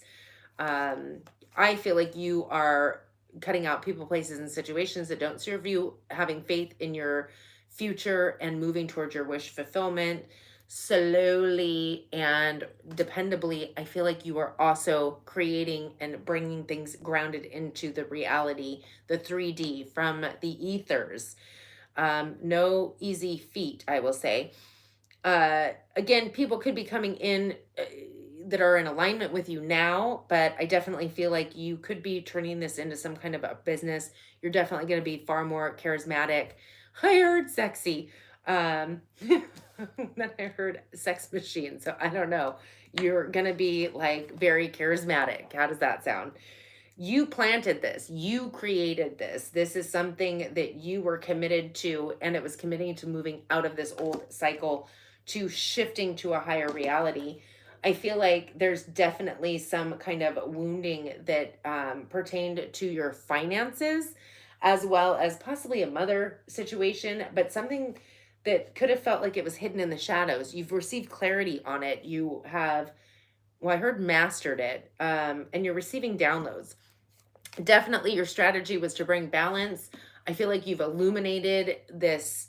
I feel like you are cutting out people, places, and situations that don't serve you, having faith in your future and moving towards your wish fulfillment. Slowly and dependably, I feel like you are also creating and bringing things grounded into the reality, the 3D from the ethers. No easy feat, I will say. Again, people could be coming in. that are in alignment with you now, but I definitely feel like you could be turning this into some kind of a business. You're definitely going to be far more charismatic. I heard sexy. Then I heard sex machine. So I don't know. You're going to be like very charismatic. How does that sound? You planted this, you created this. This is something that you were committed to, and it was committing to moving out of this old cycle to shifting to a higher reality. I feel like there's definitely some kind of wounding that pertained to your finances, as well as possibly a mother situation, but something that could have felt like it was hidden in the shadows. You've received clarity on it. You have, well, I heard mastered it, and you're receiving downloads. Definitely your strategy was to bring balance. I feel like you've illuminated this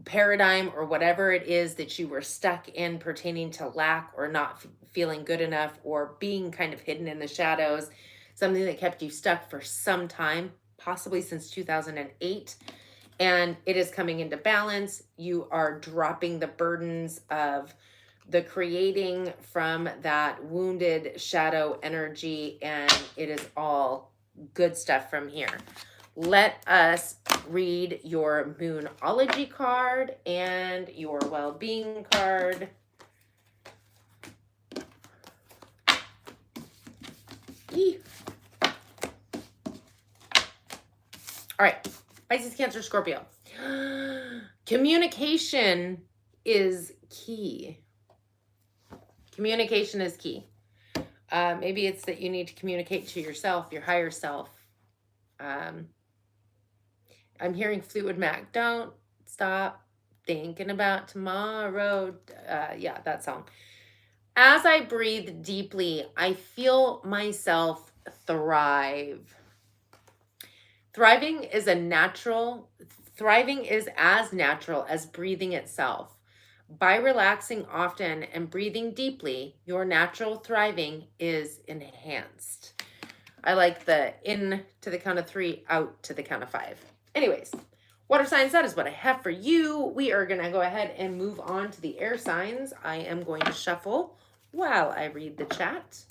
paradigm or whatever it is that you were stuck in pertaining to lack or not feeling good enough or being kind of hidden in the shadows, something that kept you stuck for some time, possibly since 2008. And it is coming into balance. You are dropping the burdens of the creating from that wounded shadow energy, and it is all good stuff from here. Let us read your Moonology card and your well-being card. Eee. All right, Pisces, Cancer, Scorpio. Communication is key. Communication is key. Maybe it's that you need to communicate to yourself, your higher self. I'm hearing Fleetwood Mac. Don't stop thinking about tomorrow. Yeah, that song. As I breathe deeply, I feel myself thrive. Thriving is as natural as breathing itself. By relaxing often and breathing deeply, your natural thriving is enhanced. I like the in to the count of 3, out to the count of 5. Anyways, water signs, that is what I have for you. We are going to go ahead and move on to the air signs. I am going to shuffle while I read the chat.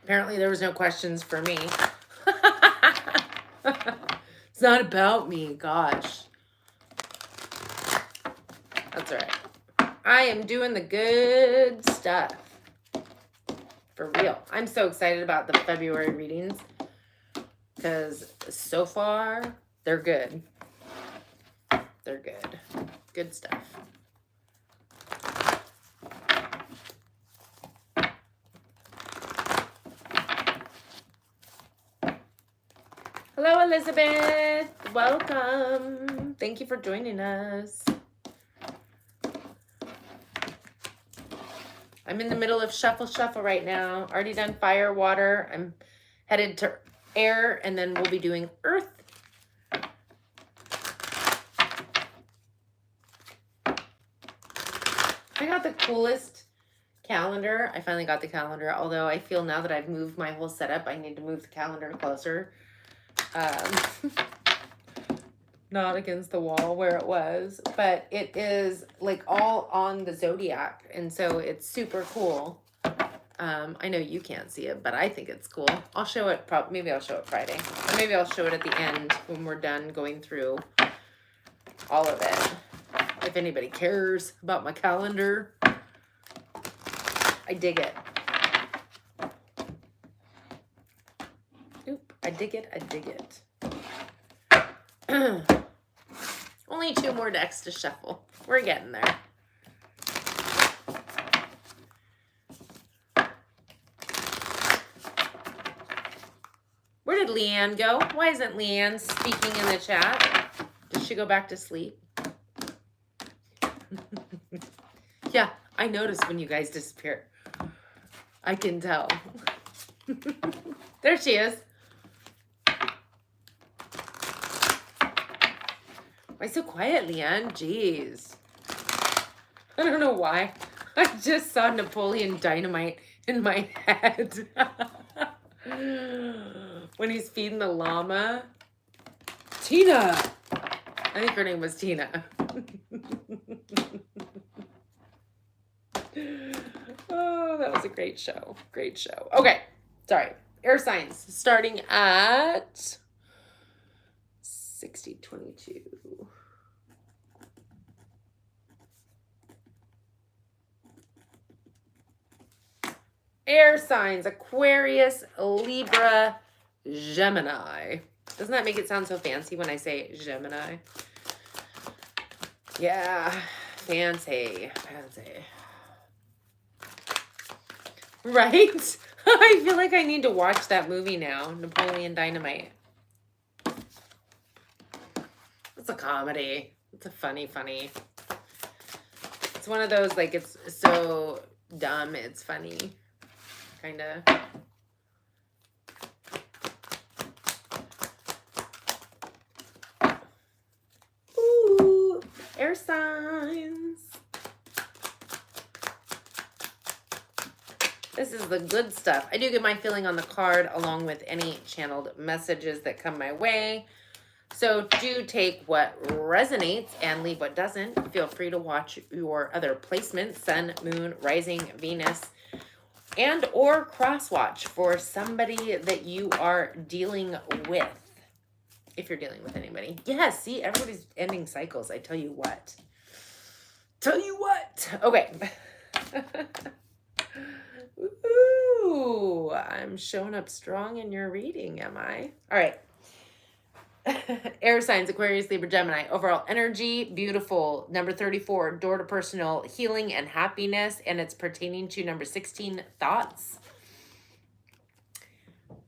Apparently there was no questions for me. It's not about me, gosh. That's all right. I am doing the good stuff. For real. I'm so excited about the February readings because so far they're good. They're good. Good stuff. Hello, Elizabeth. Welcome. Thank you for joining us. I'm in the middle of shuffle right now. Already done fire, water. I'm headed to air, and then we'll be doing earth. I got the coolest calendar. I finally got the calendar, although I feel now that I've moved my whole setup, I need to move the calendar closer. Not against the wall where it was, but it is like all on the zodiac, and so it's super cool. I know you can't see it, but I think it's cool. I'll show it, maybe I'll show it Friday, or maybe I'll show it at the end when we're done going through all of it. If anybody cares about my calendar, I dig it. Oop, I dig it, I dig it. Only 2 more decks to shuffle. We're getting there. We're Where did Leanne go? Why isn't Leanne speaking in the chat? Did she go back to sleep? Yeah, I noticed when you guys disappear. I can tell. There she is. Why so quiet, Leanne? Jeez. I don't know why. I just saw Napoleon Dynamite in my head. When he's feeding the llama. Tina! I think her name was Tina. Oh, that was a great show. Great show. Okay, sorry. Air signs starting at 6022. Air signs, Aquarius, Libra, Gemini. Doesn't that make it sound so fancy when I say Gemini? Yeah, fancy, fancy. Right? I feel like I need to watch that movie now, Napoleon Dynamite. It's a comedy. It's a funny. It's one of those, like, it's so dumb, it's funny. Kind of. Ooh, air signs. This is the good stuff. I do get my feeling on the card along with any channeled messages that come my way. So do take what resonates and leave what doesn't. Feel free to watch your other placements, Sun, Moon, Rising, Venus, and or cross-watch for somebody that you are dealing with. If you're dealing with anybody. Yes, see, everybody's ending cycles. I tell you what. Okay. Ooh, I'm showing up strong in your reading, am I? All right. Air signs, Aquarius, Libra, Gemini. Overall energy, beautiful. Number 34, door to personal healing and happiness. And it's pertaining to number 16, thoughts.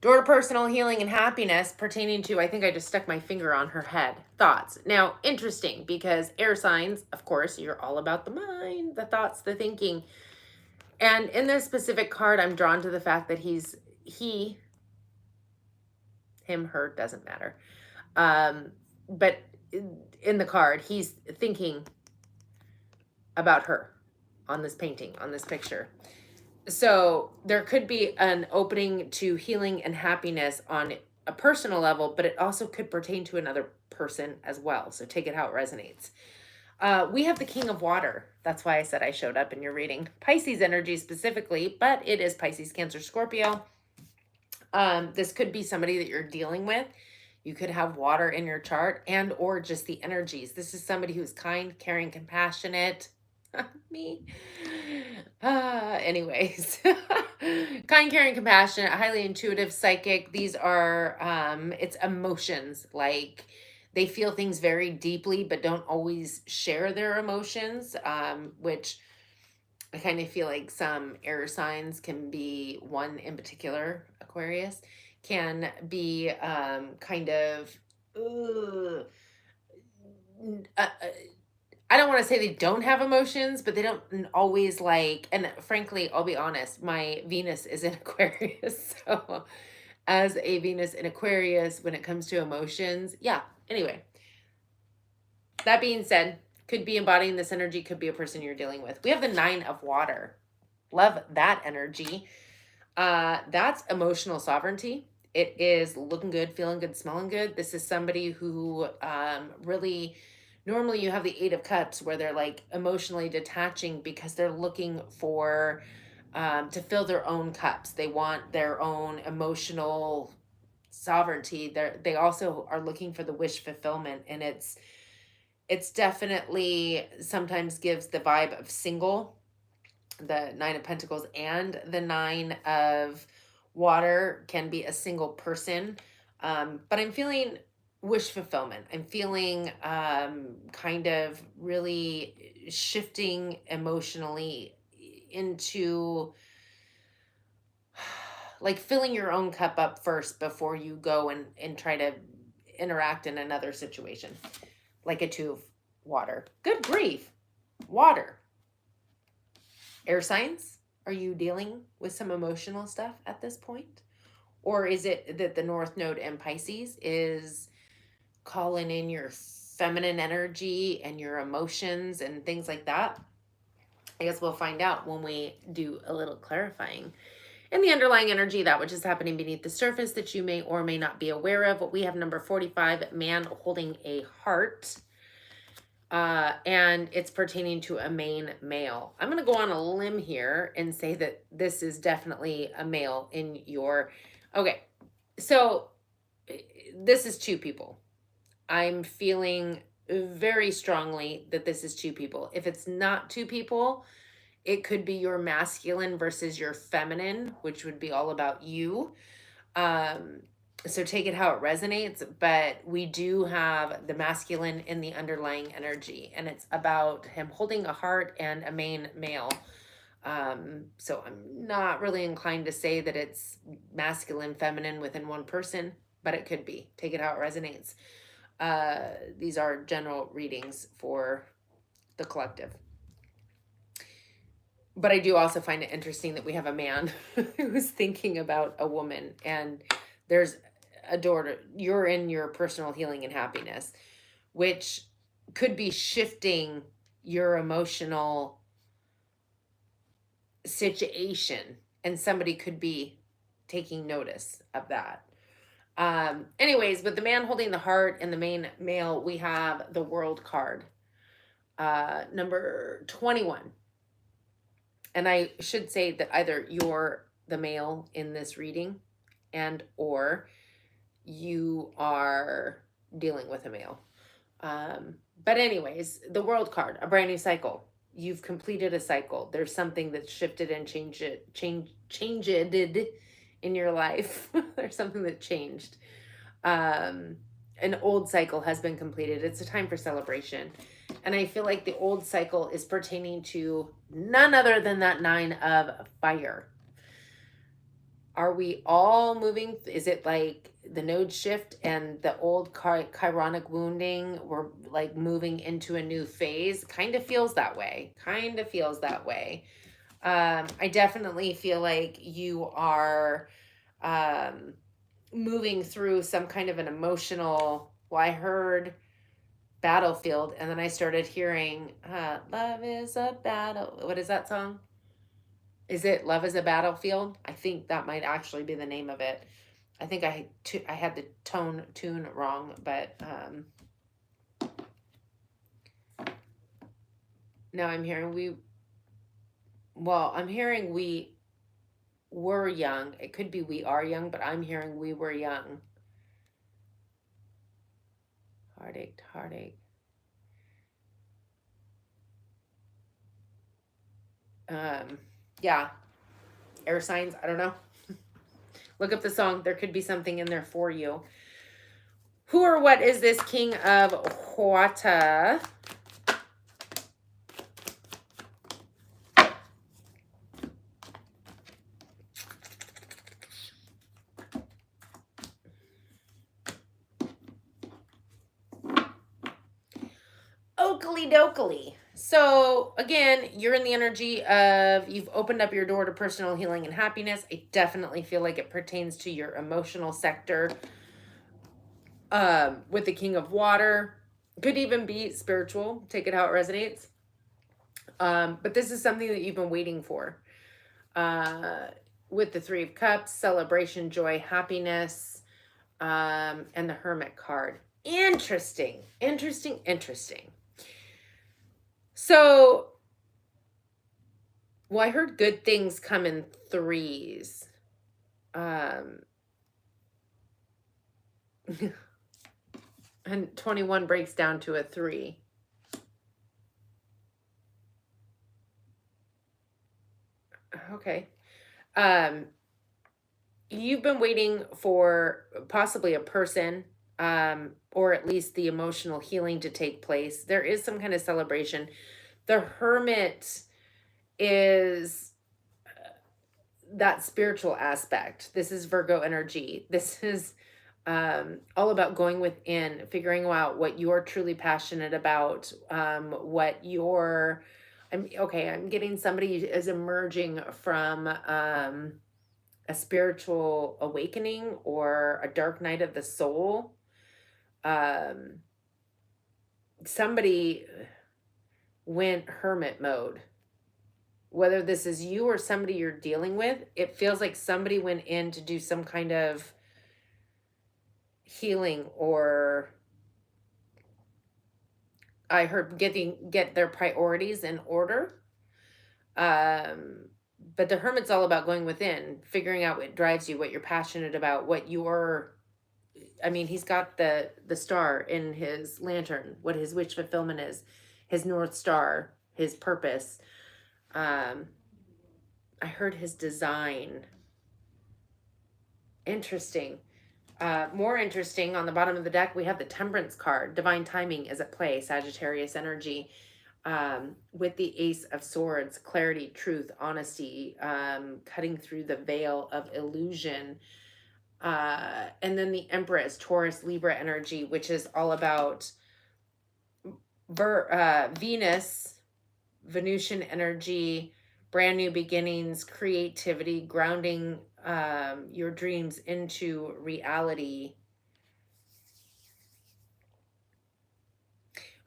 Door to personal healing and happiness pertaining to, I think I just stuck my finger on her head, thoughts. Now, interesting because air signs, of course, you're all about the mind, the thoughts, the thinking. And in this specific card, I'm drawn to the fact that him, her, doesn't matter. But in the card, he's thinking about her on this painting, on this picture. So there could be an opening to healing and happiness on a personal level, but it also could pertain to another person as well. So take it how it resonates. We have the King of Water. That's why I said I showed up in your reading. Pisces energy specifically, but it is Pisces, Cancer, Scorpio. This could be somebody that you're dealing with. You could have water in your chart and or just the energies. This is somebody who's kind, caring, compassionate. Me. Anyways. Kind, caring, compassionate, highly intuitive, psychic. These are, it's emotions. Like they feel things very deeply, but don't always share their emotions, which I kind of feel like some air signs can be, one in particular, Aquarius, can be kind of, I don't want to say they don't have emotions, but they don't always like, and frankly, I'll be honest, my Venus is in Aquarius. So as a Venus in Aquarius, when it comes to emotions, yeah. Anyway, that being said, could be embodying this energy, could be a person you're dealing with. We have the 9 of Water. Love that energy. That's emotional sovereignty. It is looking good, feeling good, smelling good. This is somebody who really, normally you have the 8 of Cups where they're like emotionally detaching because they're looking for, to fill their own cups. They want their own emotional sovereignty. They also are looking for the wish fulfillment, and it's definitely sometimes gives the vibe of single, the 9 of Pentacles and the 9 of Water can be a single person. But I'm feeling wish fulfillment. I'm feeling kind of really shifting emotionally into like filling your own cup up first before you go and try to interact in another situation, like a 2 of water. Good grief. Water. Air signs, are you dealing with some emotional stuff at this point? Or is it that the North Node in Pisces is calling in your feminine energy and your emotions and things like that? I guess we'll find out when we do a little clarifying. And the underlying energy, that which is happening beneath the surface that you may or may not be aware of. We have number 45, man holding a heart. And it's pertaining to a main male. I'm going to go on a limb here and say that this is definitely a male in your... Okay, so this is 2 people. I'm feeling very strongly that this is 2 people. If it's not 2 people, it could be your masculine versus your feminine, which would be all about you. So take it how it resonates, but we do have the masculine in the underlying energy, and it's about him holding a heart and a main male. So I'm not really inclined to say that it's masculine, feminine within one person, but it could be. Take it how it resonates. These are general readings for the collective. But I do also find it interesting that we have a man who's thinking about a woman, and there's a door you're in your personal healing and happiness, which could be shifting your emotional situation, and somebody could be taking notice of that. Anyways, with the man holding the heart and the main male, we have the World card, number 21. And I should say that either you're the male in this reading and or you are dealing with a male. But anyways, the World card, a brand new cycle. You've completed a cycle. There's something that's shifted and changed in your life. There's something that changed. An old cycle has been completed. It's a time for celebration. And I feel like the old cycle is pertaining to none other than that 9 of fire. Are we all moving? Is it like the node shift and the old chironic wounding, we're like moving into a new phase? Kind of feels that way. I definitely feel like you are moving through some kind of an emotional... Well, I heard battlefield, and then I started hearing love is a battle. What is that song? Is it Love is a Battlefield? I think that might actually be the name of it. I think I had the tune wrong, but now I'm hearing we were young. It could be we are young, but I'm hearing we were young. Heartache. Yeah. Air signs, I don't know. Look up the song. There could be something in there for you. Who or what is this King of Huata? Oakley dokley. So again, you're in the energy of you've opened up your door to personal healing and happiness. I definitely feel like it pertains to your emotional sector. With the King of Water, could even be spiritual. Take it how it resonates. But this is something that you've been waiting for. With the 3 of Cups, celebration, joy, happiness, and the Hermit card. Interesting. So, well, I heard good things come in 3s. And 21 breaks down to a 3. Okay. You've been waiting for possibly a person, or at least the emotional healing to take place. There is some kind of celebration. The Hermit is that spiritual aspect. This is Virgo energy. This is all about going within, figuring out what you're truly passionate about, what you're, I'm getting somebody is emerging from a spiritual awakening or a dark night of the soul. Um, Somebody went hermit mode. Whether this is you or somebody you're dealing with, it feels like somebody went in to do some kind of healing, or I heard get their priorities in order. Um, but the hermit's all about going within, figuring out what drives you, what you're passionate about, what you're, I mean, he's got the star in his lantern, what his wish fulfillment is, his North Star, his purpose. Um, I heard his design. Interesting. More interesting, on the bottom of the deck, we have the Temperance card. Divine timing is at play, Sagittarius energy. With the Ace of Swords, clarity, truth, honesty, cutting through the veil of illusion. And then the Empress, Taurus, Libra energy, which is all about Venus, Venusian energy, brand new beginnings, creativity, grounding your dreams into reality.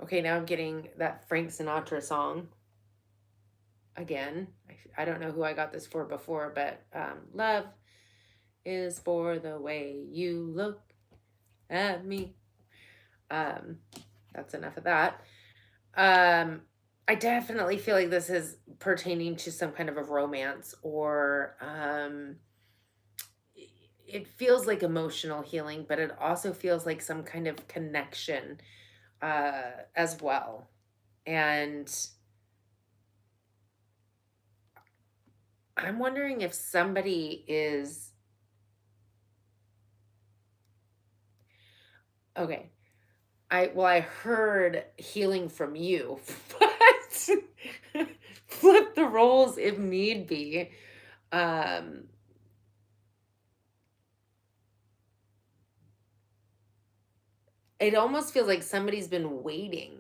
Okay, now I'm getting that Frank Sinatra song again. I don't know who I got this for before, but love is for the way you look at me. That's enough of that. I definitely feel like this is pertaining to some kind of a romance, or it feels like emotional healing, but it also feels like some kind of connection as well. And I'm wondering if somebody is okay. I heard healing from you, but flip the roles if need be. Um, it almost feels like somebody's been waiting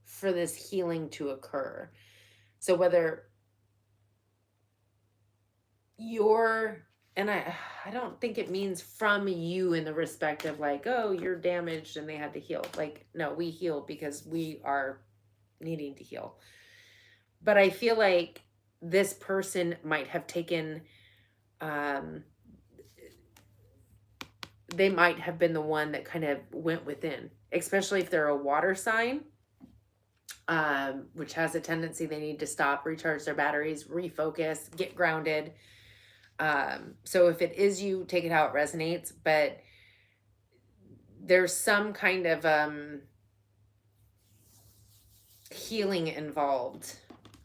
for this healing to occur. So whether you're, and I don't think it means from you in the respect of like, oh, you're damaged and they had to heal. Like, no, we heal because we are needing to heal. But I feel like this person might have taken they might have been the one that kind of went within, especially if they're a water sign, which has a tendency they need to stop, recharge their batteries, refocus, get grounded. So if it is you, take it how it resonates, but there's some kind of healing involved.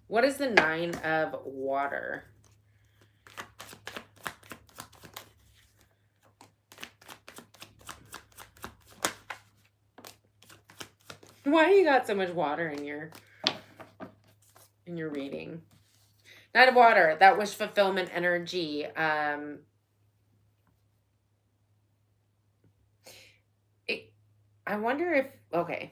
What is the 9 of water? Why you got so much water in your reading? 9 of water, that wish fulfillment energy. I wonder if, okay.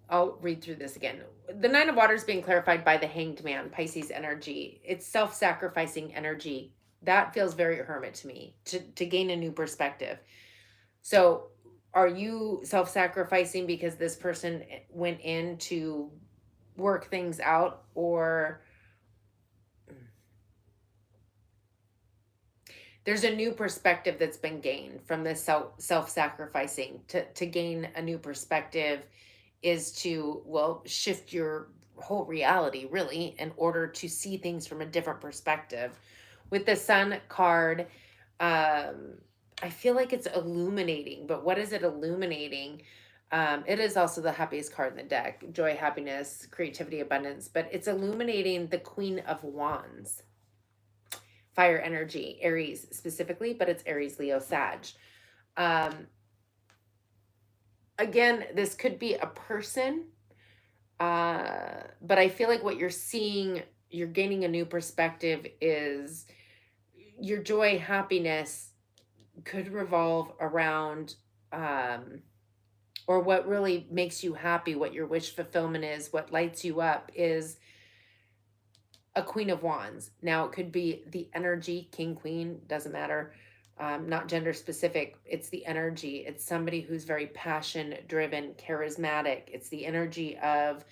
I'll read through this again. The 9 of water is being clarified by the Hanged Man, Pisces energy. It's self-sacrificing energy. That feels very hermit to me, to gain a new perspective. So are you self-sacrificing because this person went in to work things out, or there's a new perspective that's been gained from this self-sacrificing? To gain a new perspective is to, well, shift your whole reality really in order to see things from a different perspective. With the Sun card, I feel like it's illuminating, but what is it illuminating? It is also the happiest card in the deck: joy, happiness, creativity, abundance, but it's illuminating the Queen of Wands, fire energy, Aries specifically, but it's Aries, Leo, Sag. again, this could be a person, but I feel like what you're seeing, you're gaining a new perspective is your joy, happiness could revolve around, um, or what really makes you happy, what your wish fulfillment is, what lights you up is a Queen of Wands. Now, it could be the energy, king, queen, doesn't matter. Not gender specific. It's the energy. It's somebody who's very passion driven, charismatic. It's the energy of,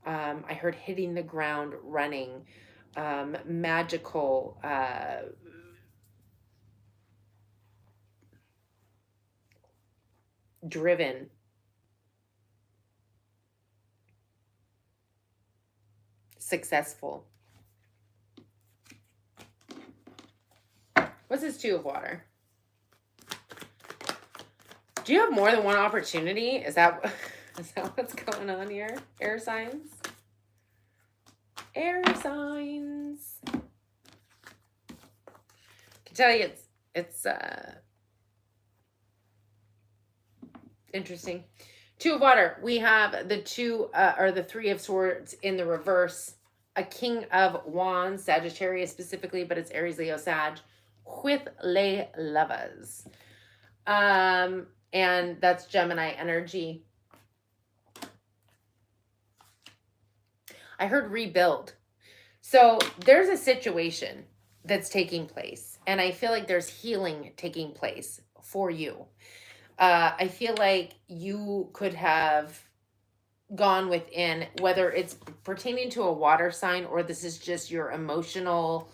I heard hitting the ground running, magical, driven, successful. What's this Two of Water? Do you have more than one opportunity? Is that what's going on here? Air signs? Air signs. I can tell you it's interesting. Two of Water. We have the two or the Three of Swords in the reverse. A King of Wands, Sagittarius specifically, but it's Aries, Leo, Sag, with les lovers. And that's Gemini energy. I heard rebuild. So there's a situation that's taking place, and I feel like there's healing taking place for you. I feel like you could have gone within, whether it's pertaining to a water sign or this is just your emotional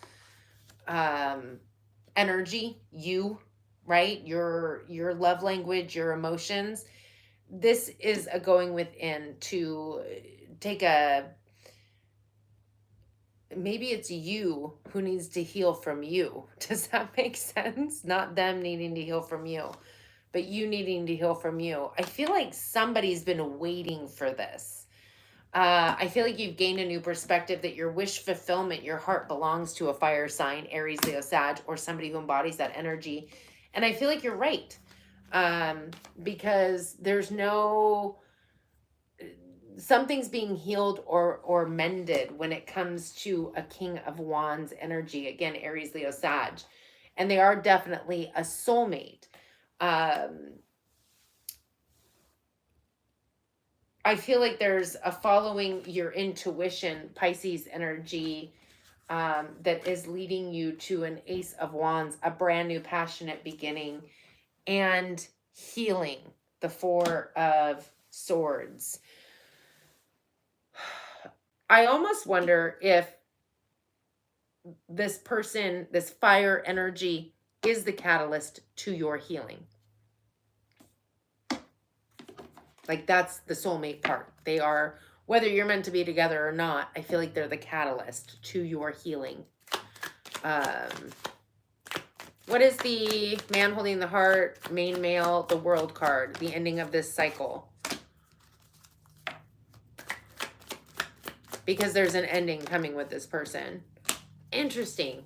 energy, you, right? Your love language, your emotions. This is a going within to take a, maybe it's you who needs to heal from you. Does that make sense? Not them needing to heal from you, but you needing to heal from you. I feel like somebody's been waiting for this. I feel like you've gained a new perspective that your wish fulfillment, your heart belongs to a fire sign, Aries, Leo, Sag, or somebody who embodies that energy. And I feel like you're right. Because there's no, something's being healed or mended when it comes to a King of Wands energy. Again, Aries, Leo, Sag. And they are definitely a soulmate. I feel like there's a following your intuition, Pisces energy, that is leading you to an Ace of Wands, a brand new passionate beginning, and healing, the Four of Swords. I almost wonder if this person, this fire energy, is the catalyst to your healing. Like, that's the soulmate part. They are, whether you're meant to be together or not, I feel like they're the catalyst to your healing. What is the man holding the heart, main male, the world card, the ending of this cycle? Because there's an ending coming with this person. Interesting.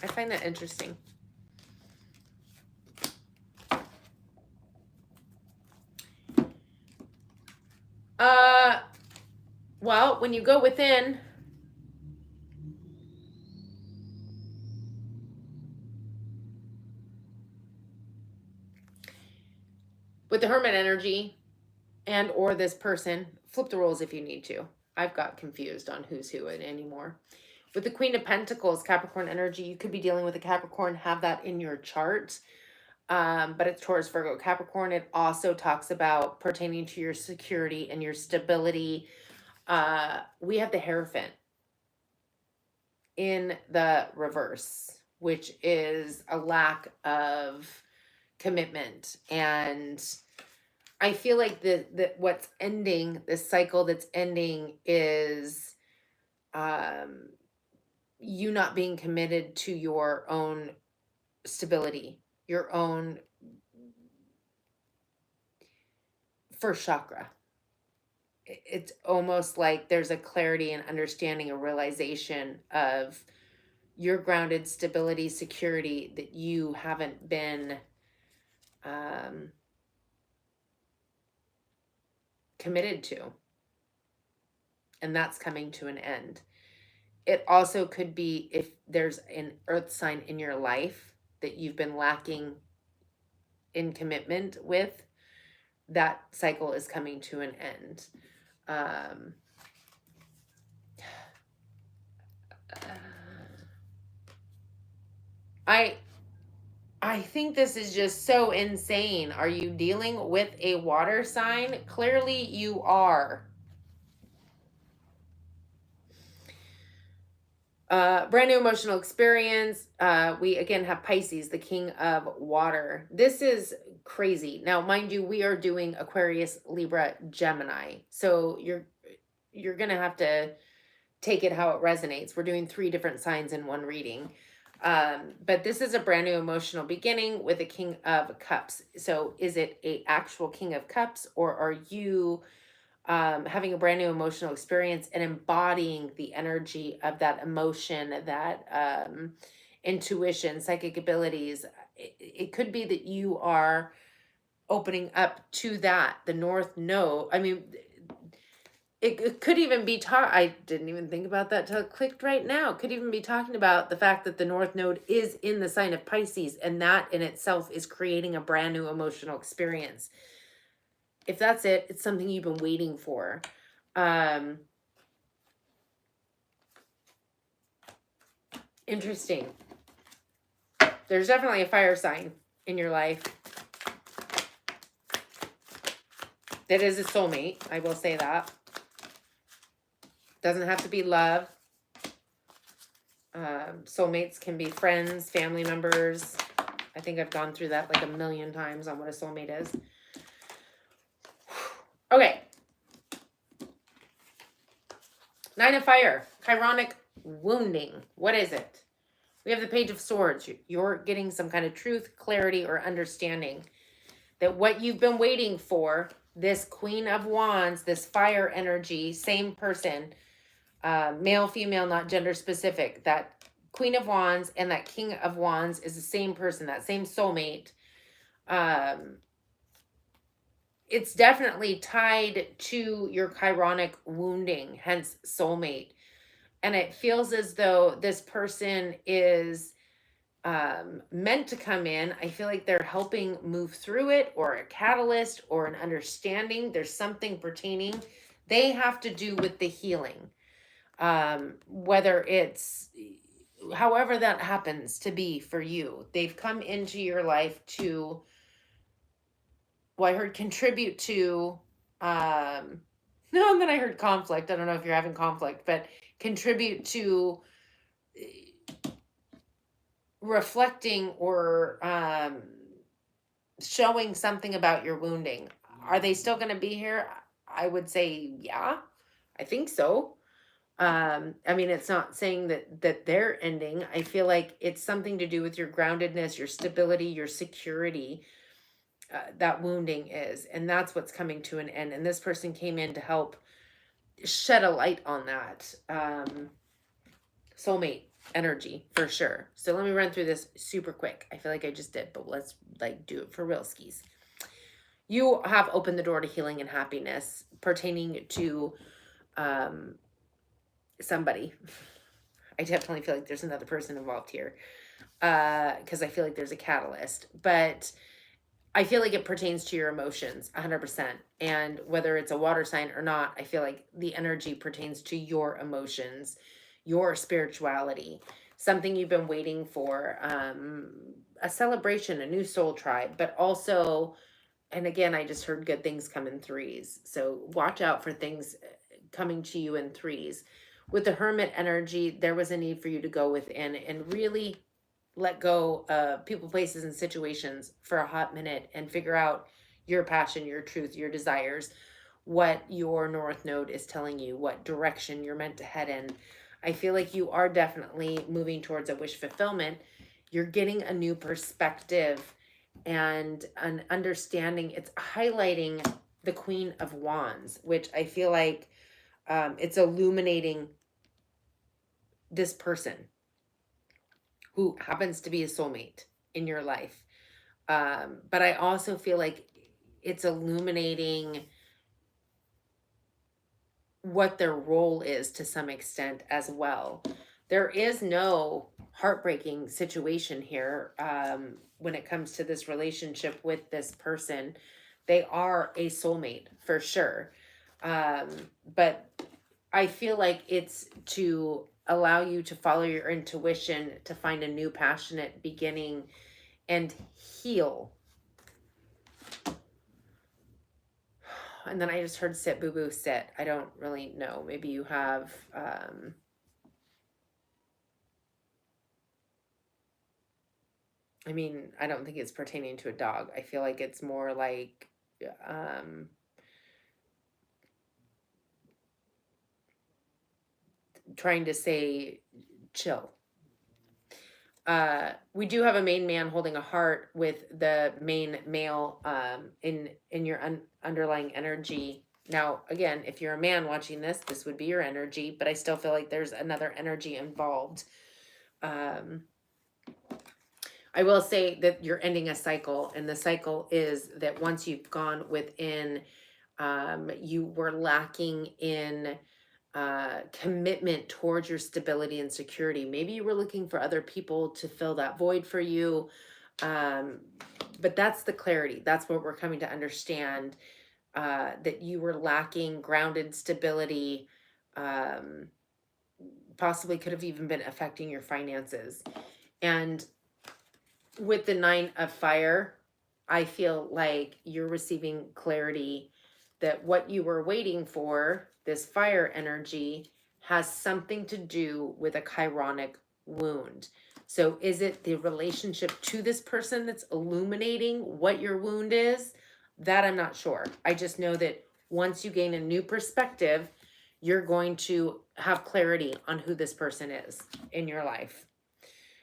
I find that interesting. Well, when you go within, with the Hermit energy and or this person, flip the roles if you need to. I've got confused on who's who anymore. With the Queen of Pentacles, Capricorn energy, you could be dealing with a Capricorn, have that in your chart. But it's Taurus, Virgo, Capricorn. It also talks about pertaining to your security and your stability. We have the Hierophant in the reverse, which is a lack of commitment. And I feel like the what's ending, this cycle that's ending is you not being committed to your own stability, your own first chakra. It's almost like there's a clarity and understanding, a realization of your grounded stability, security, that you haven't been committed to. And that's coming to an end. It also could be if there's an earth sign in your life that you've been lacking in commitment with, that cycle is coming to an end. I think this is just so insane. Are you dealing with a water sign? Clearly you are. Brand new emotional experience. We again have Pisces, the king of water. This is crazy. Now, mind you, we are doing Aquarius, Libra, Gemini. So you're gonna have to take it how it resonates. We're doing 3 different signs in one reading. But this is a brand new emotional beginning with a King of Cups. So is it a actual King of Cups, or are you having a brand new emotional experience and embodying the energy of that emotion, that intuition, psychic abilities? It could be that you are opening up to that, the North Node. I mean, it could even be I didn't even think about that till it clicked right now. It could even be talking about the fact that the North Node is in the sign of Pisces, and that in itself is creating a brand new emotional experience. If that's it, it's something you've been waiting for. Interesting. There's definitely a fire sign in your life that is a soulmate. I will say that. Doesn't have to be love. Soulmates can be friends, family members. I think I've gone through that like a million times on what a soulmate is. Okay. 9 of Fire. Chironic wounding. What is it? We have the Page of Swords. You're getting some kind of truth, clarity, or understanding that what you've been waiting for, this Queen of Wands, this fire energy, same person, male, female, not gender specific, that Queen of Wands and that King of Wands is the same person, that same soulmate. It's definitely tied to your chironic wounding, hence soulmate. And it feels as though this person is meant to come in. I feel like they're helping move through it, or a catalyst, or an understanding. There's something pertaining. They have to do with the healing. Whether it's however that happens to be for you. They've come into your life to, well, I heard contribute to, no, and then I heard conflict. I don't know if you're having conflict, but contribute to reflecting or showing something about your wounding. Are they still going to be here? I would say, yeah, I think so. I mean, it's not saying that they're ending. I feel like it's something to do with your groundedness, your stability, your security. That wounding is, and that's what's coming to an end. And this person came in to help shed a light on that. Soulmate energy for sure. So let me run through this super quick. I feel like I just did, but let's like do it for real skis. You have opened the door to healing and happiness pertaining to somebody. I definitely feel like there's another person involved here because I feel like there's a catalyst, but I feel like it pertains to your emotions 100%. And whether it's a water sign or not, I feel like the energy pertains to your emotions, your spirituality, something you've been waiting for, a celebration, a new soul tribe, but also, and again, I just heard good things come in 3s. So watch out for things coming to you in 3s. With the Hermit energy, there was a need for you to go within and really let go of people, places, and situations for a hot minute and figure out your passion, your truth, your desires, what your North Node is telling you, what direction you're meant to head in. I feel like you are definitely moving towards a wish fulfillment. You're getting a new perspective and an understanding. It's highlighting the Queen of Wands, which I feel like it's illuminating this person who happens to be a soulmate in your life. But I also feel like it's illuminating what their role is to some extent as well. There is no heartbreaking situation here when it comes to this relationship with this person. They are a soulmate for sure. Um, but I feel like it's to allow you to follow your intuition, to find a new passionate beginning and heal. And then I just heard sit, boo boo, sit. I don't really know. Maybe you have I mean, I don't think it's pertaining to a dog. I feel like it's more like trying to say chill. We do have a main man holding a heart with the main male in your underlying energy. Now, again, if you're a man watching this, this would be your energy, but I still feel like there's another energy involved. I will say that you're ending a cycle, and the cycle is that once you've gone within, you were lacking in commitment towards your stability and security. Maybe you were looking for other people to fill that void for you. But that's the clarity. That's what we're coming to understand, that you were lacking grounded stability, possibly could have even been affecting your finances. And with the 9 of fire, I feel like you're receiving clarity that what you were waiting for, this fire energy, has something to do with a chironic wound. So is it the relationship to this person that's illuminating what your wound is? That I'm not sure. I just know that once you gain a new perspective, you're going to have clarity on who this person is in your life.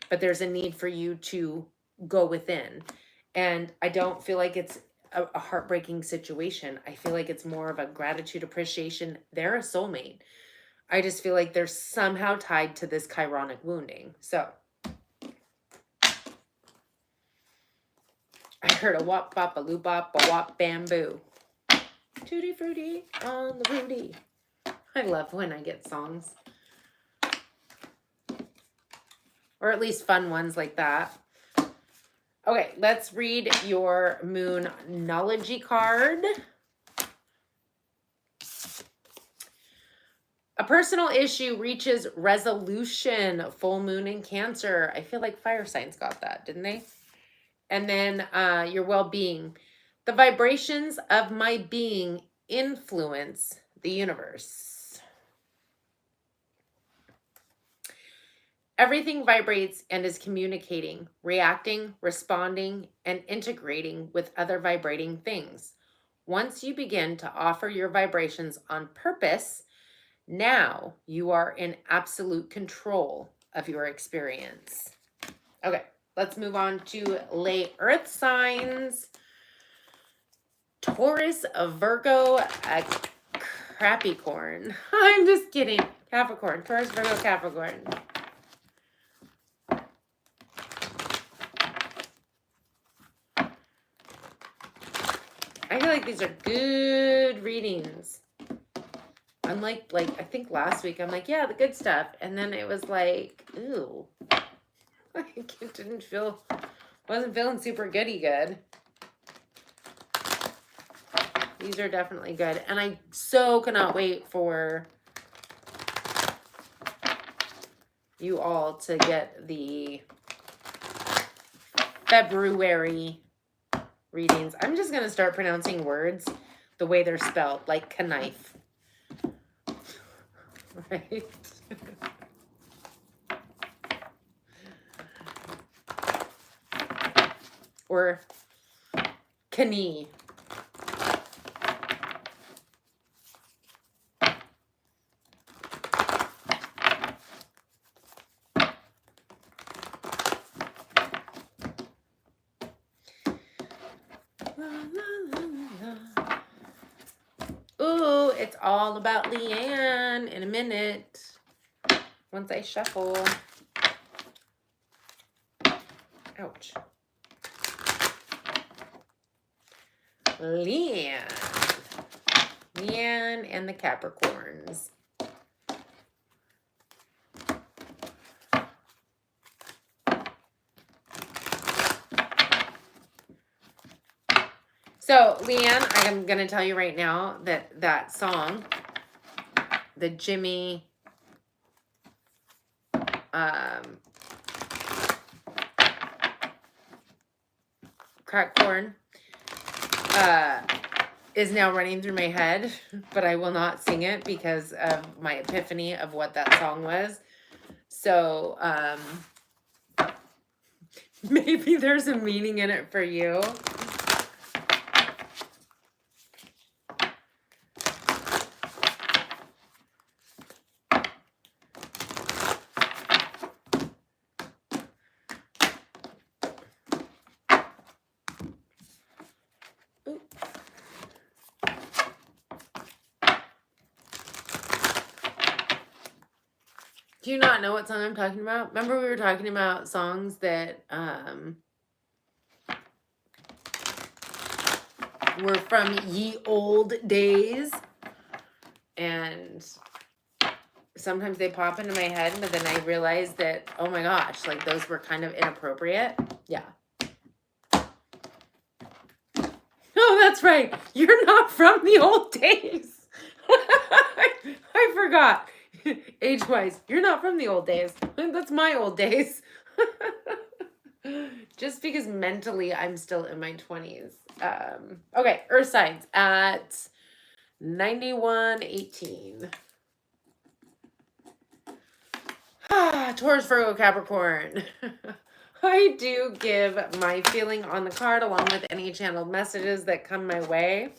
But there's a need for you to go within. And I don't feel like it's a heartbreaking situation. I feel like it's more of a gratitude, appreciation. They're a soulmate. I just feel like they're somehow tied to this chironic wounding. So I heard a wop bop a loop bop a wop bamboo. Tutti fruity on the Rudy. I love when I get songs. Or at least fun ones like that. Okay, let's read your Moonology card. A personal issue reaches resolution. Full moon in Cancer. I feel like fire signs got that, didn't they? And then your well-being. The vibrations of my being influence the universe. Everything vibrates and is communicating, reacting, responding, and integrating with other vibrating things. Once you begin to offer your vibrations on purpose, now you are in absolute control of your experience. Okay, let's move on to lay earth signs. Taurus, Virgo, Capricorn. I'm just kidding. Capricorn. Taurus, Virgo, Capricorn. I feel like these are good readings. Unlike, I think last week, I'm like, yeah, the good stuff. And then it was like, ooh. Wasn't feeling super goody good. These are definitely good. And I so cannot wait for you all to get the February readings. I'm just going to start pronouncing words the way they're spelled, like knife. Right? Or knee. Ooh, it's all about Leanne in a minute. Once I shuffle. Ouch. Leanne. Leanne and the Capricorns. So, Leanne, I'm going to tell you right now that that song, the Jimmy crack corn, is now running through my head, but I will not sing it because of my epiphany of what that song was. So, maybe there's a meaning in it for you. Do you not know what song I'm talking about? Remember we were talking about songs that were from ye old days, and sometimes they pop into my head, but then I realize that, oh my gosh, like those were kind of inappropriate. Yeah. Oh, that's right. You're not from the old days. I forgot. Age-wise, you're not from the old days. That's my old days. Just because mentally I'm still in my 20s. Okay, Earth signs at 91:18. Taurus, Virgo, Capricorn. I do give my feeling on the card along with any channeled messages that come my way.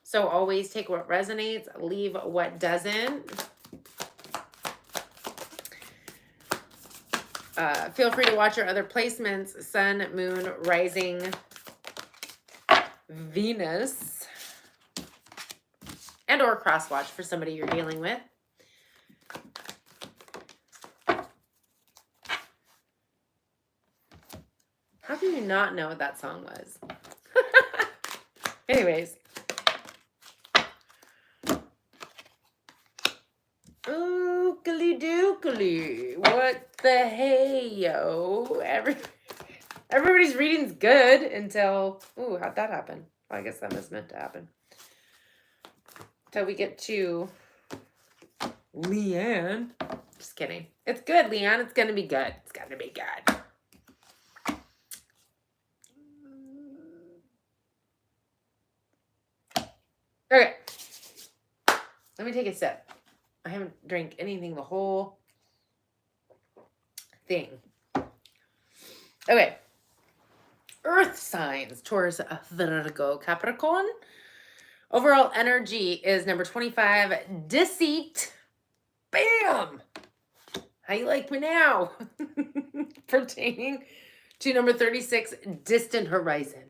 So always take what resonates, leave what doesn't. Feel free to watch your other placements, Sun, Moon, Rising, Venus, and or cross watch for somebody you're dealing with. How do you not know what that song was? Anyways. Ookly dookly. What the hey, yo? Everybody's reading's good until... Ooh, how'd that happen? Well, I guess that was meant to happen. Until we get to Leanne. Just kidding. It's good, Leanne. It's gonna be good. It's gonna be good. Okay. Let me take a sip. I haven't drank anything the whole thing. Okay. Earth signs, Taurus, Virgo, Capricorn. Overall energy is number 25, deceit. Bam! How you like me now? Pertaining to number 36, distant horizon.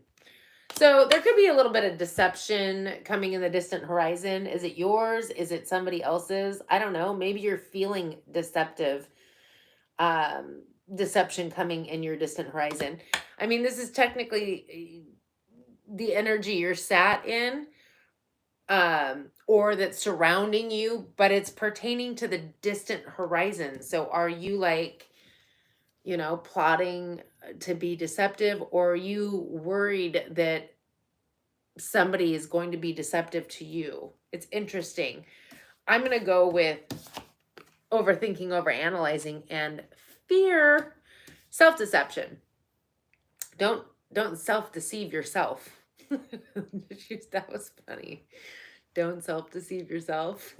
So there could be a little bit of deception coming in the distant horizon. Is it yours? Is it somebody else's? I don't know. Maybe you're feeling deception coming in your distant horizon. I mean, this is technically the energy you're sat in, or that's surrounding you, but it's pertaining to the distant horizon. So are you like, you know, plotting to be deceptive, or are you worried that somebody is going to be deceptive to you? It's interesting. I'm going to go with overthinking, overanalyzing, and fear. Self-deception. Don't self-deceive yourself. That was funny. Don't self-deceive yourself.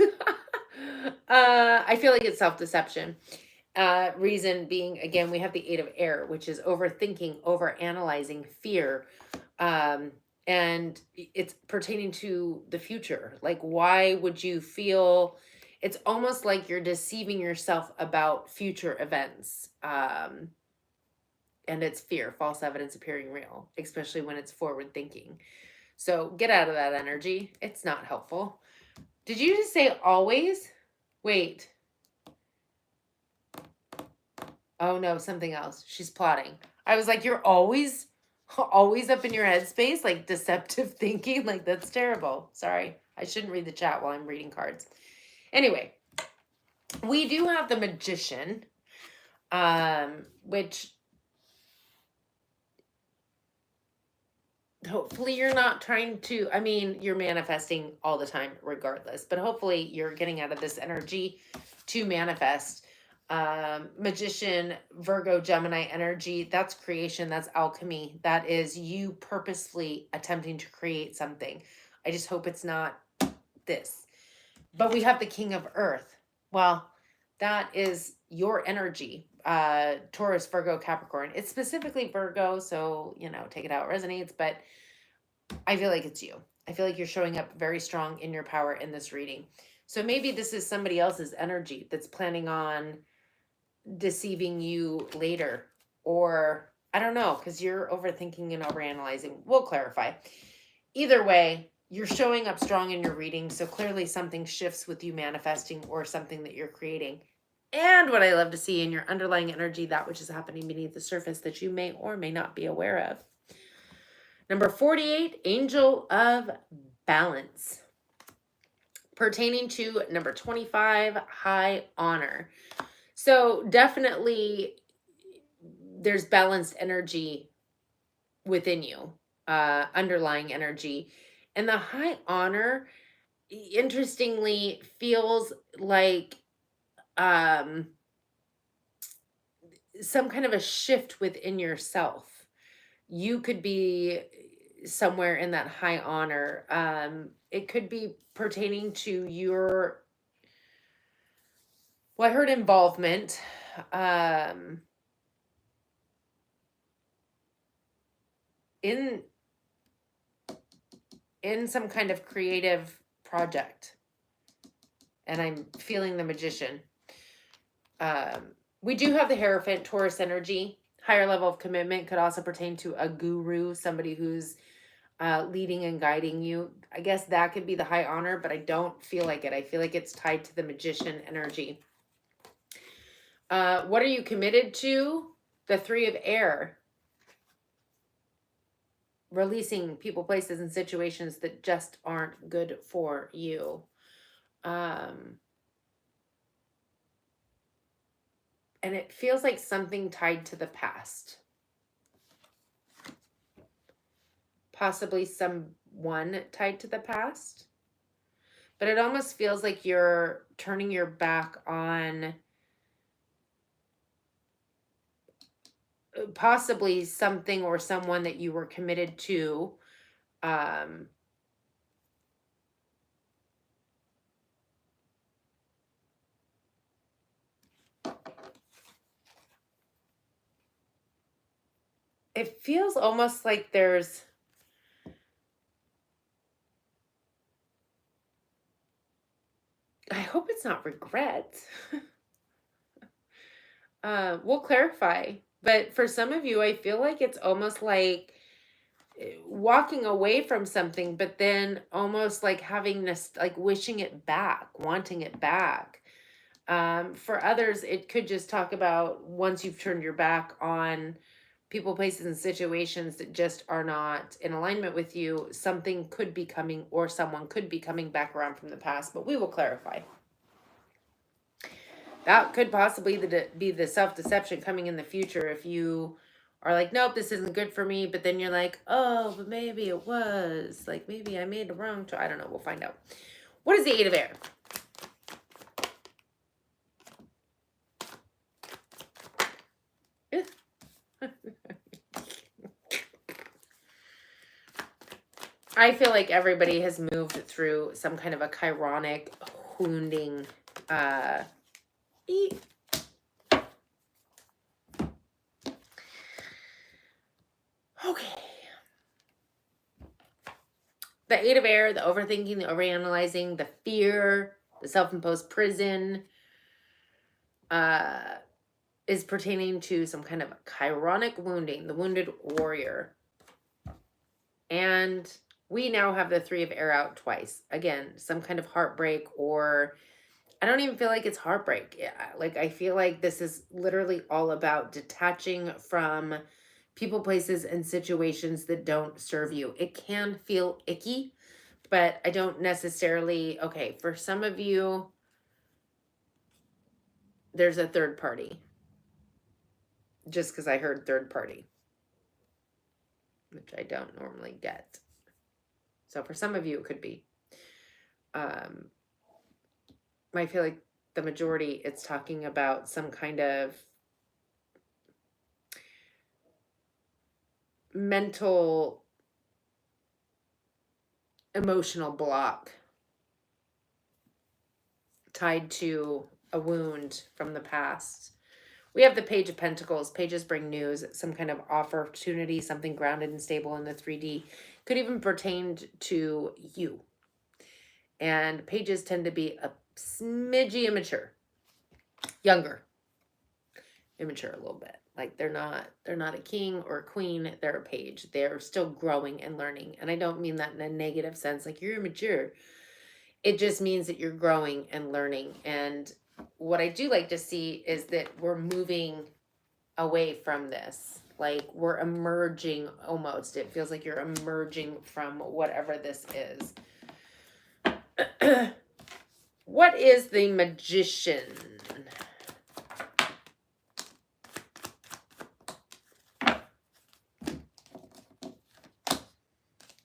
I feel like it's self-deception. Reason being, again, we have the 8 of air, which is overthinking, overanalyzing, fear. And it's pertaining to the future. Like, why would you feel... It's almost like you're deceiving yourself about future events. And it's fear, false evidence appearing real, especially when it's forward thinking. So get out of that energy. It's not helpful. Did you just say always? Wait. Oh no, something else. She's plotting. I was like, you're always up in your headspace, like deceptive thinking. Like, that's terrible. Sorry. I shouldn't read the chat while I'm reading cards. Anyway, we do have the Magician, which hopefully you're not trying to, I mean, you're manifesting all the time regardless, but hopefully you're getting out of this energy to manifest. Magician, Virgo, Gemini energy, that's creation, that's alchemy. That is you purposefully attempting to create something. I just hope it's not this. But we have the King of Earth. Well, that is your energy. Taurus, Virgo, Capricorn. It's specifically Virgo, so, you know, take it how it resonates, but I feel like it's you. I feel like you're showing up very strong in your power in this reading. So maybe this is somebody else's energy that's planning on deceiving you later, or I don't know, because you're overthinking and overanalyzing. We'll clarify. Either way, you're showing up strong in your reading, so clearly something shifts with you manifesting or something that you're creating. And what I love to see in your underlying energy, that which is happening beneath the surface that you may or may not be aware of. Number 48, Angel of Balance. Pertaining to number 25, High Honor. So definitely there's balanced energy within you, underlying energy. And the High Honor, interestingly, feels like some kind of a shift within yourself. You could be somewhere in that High Honor. It could be pertaining to your, well, I heard involvement. In some kind of creative project. And I'm feeling the Magician. We do have the Hierophant, Taurus energy. Higher level of commitment could also pertain to a guru, somebody who's leading and guiding you. I guess that could be the High Honor, but I don't feel like it. I feel like it's tied to the Magician energy. What are you committed to? The Three of Air. Releasing people, places, and situations that just aren't good for you. And it feels like something tied to the past. Possibly someone tied to the past. But it almost feels like you're turning your back on possibly something or someone that you were committed to. It feels almost like there's I hope it's not regret. We'll clarify. But for some of you, I feel like it's almost like walking away from something, but then almost like having this, like wishing it back, wanting it back. For others, it could just talk about once you've turned your back on people, places, and situations that just are not in alignment with you, something could be coming or someone could be coming back around from the past, but we will clarify. That could possibly be the self-deception coming in the future if you are like, nope, this isn't good for me, but then you're like, oh, but maybe it was. Like, maybe I made a wrong choice. I don't know. We'll find out. What is the Eight of Air? I feel like everybody has moved through some kind of a chironic wounding okay. The Eight of Air, the overthinking, the overanalyzing, the fear, the self-imposed prison is pertaining to some kind of chironic wounding, the wounded warrior. And we now have the Three of Air out twice. Again, some kind of heartbreak, or I don't even feel like it's heartbreak. Like, I feel like this is literally all about detaching from people, places, and situations that don't serve you. It can feel icky. But I don't necessarily, okay, for some of you, there's a third party. Just because I heard third party, which I don't normally get. So for some of you, it could be. I feel like the majority, it's talking about some kind of mental, emotional block tied to a wound from the past. We have the Page of Pentacles. Pages bring news, some kind of opportunity, something grounded and stable in the 3D. Could even pertain to you. And pages tend to be a smidgy immature. Younger. Immature a little bit. Like they're not a king or a queen, they're a page. They're still growing and learning. And I don't mean that in a negative sense, like you're immature. It just means that you're growing and learning. And what I do like to see is that we're moving away from this. Like we're emerging almost. It feels like you're emerging from whatever this is. What is the Magician?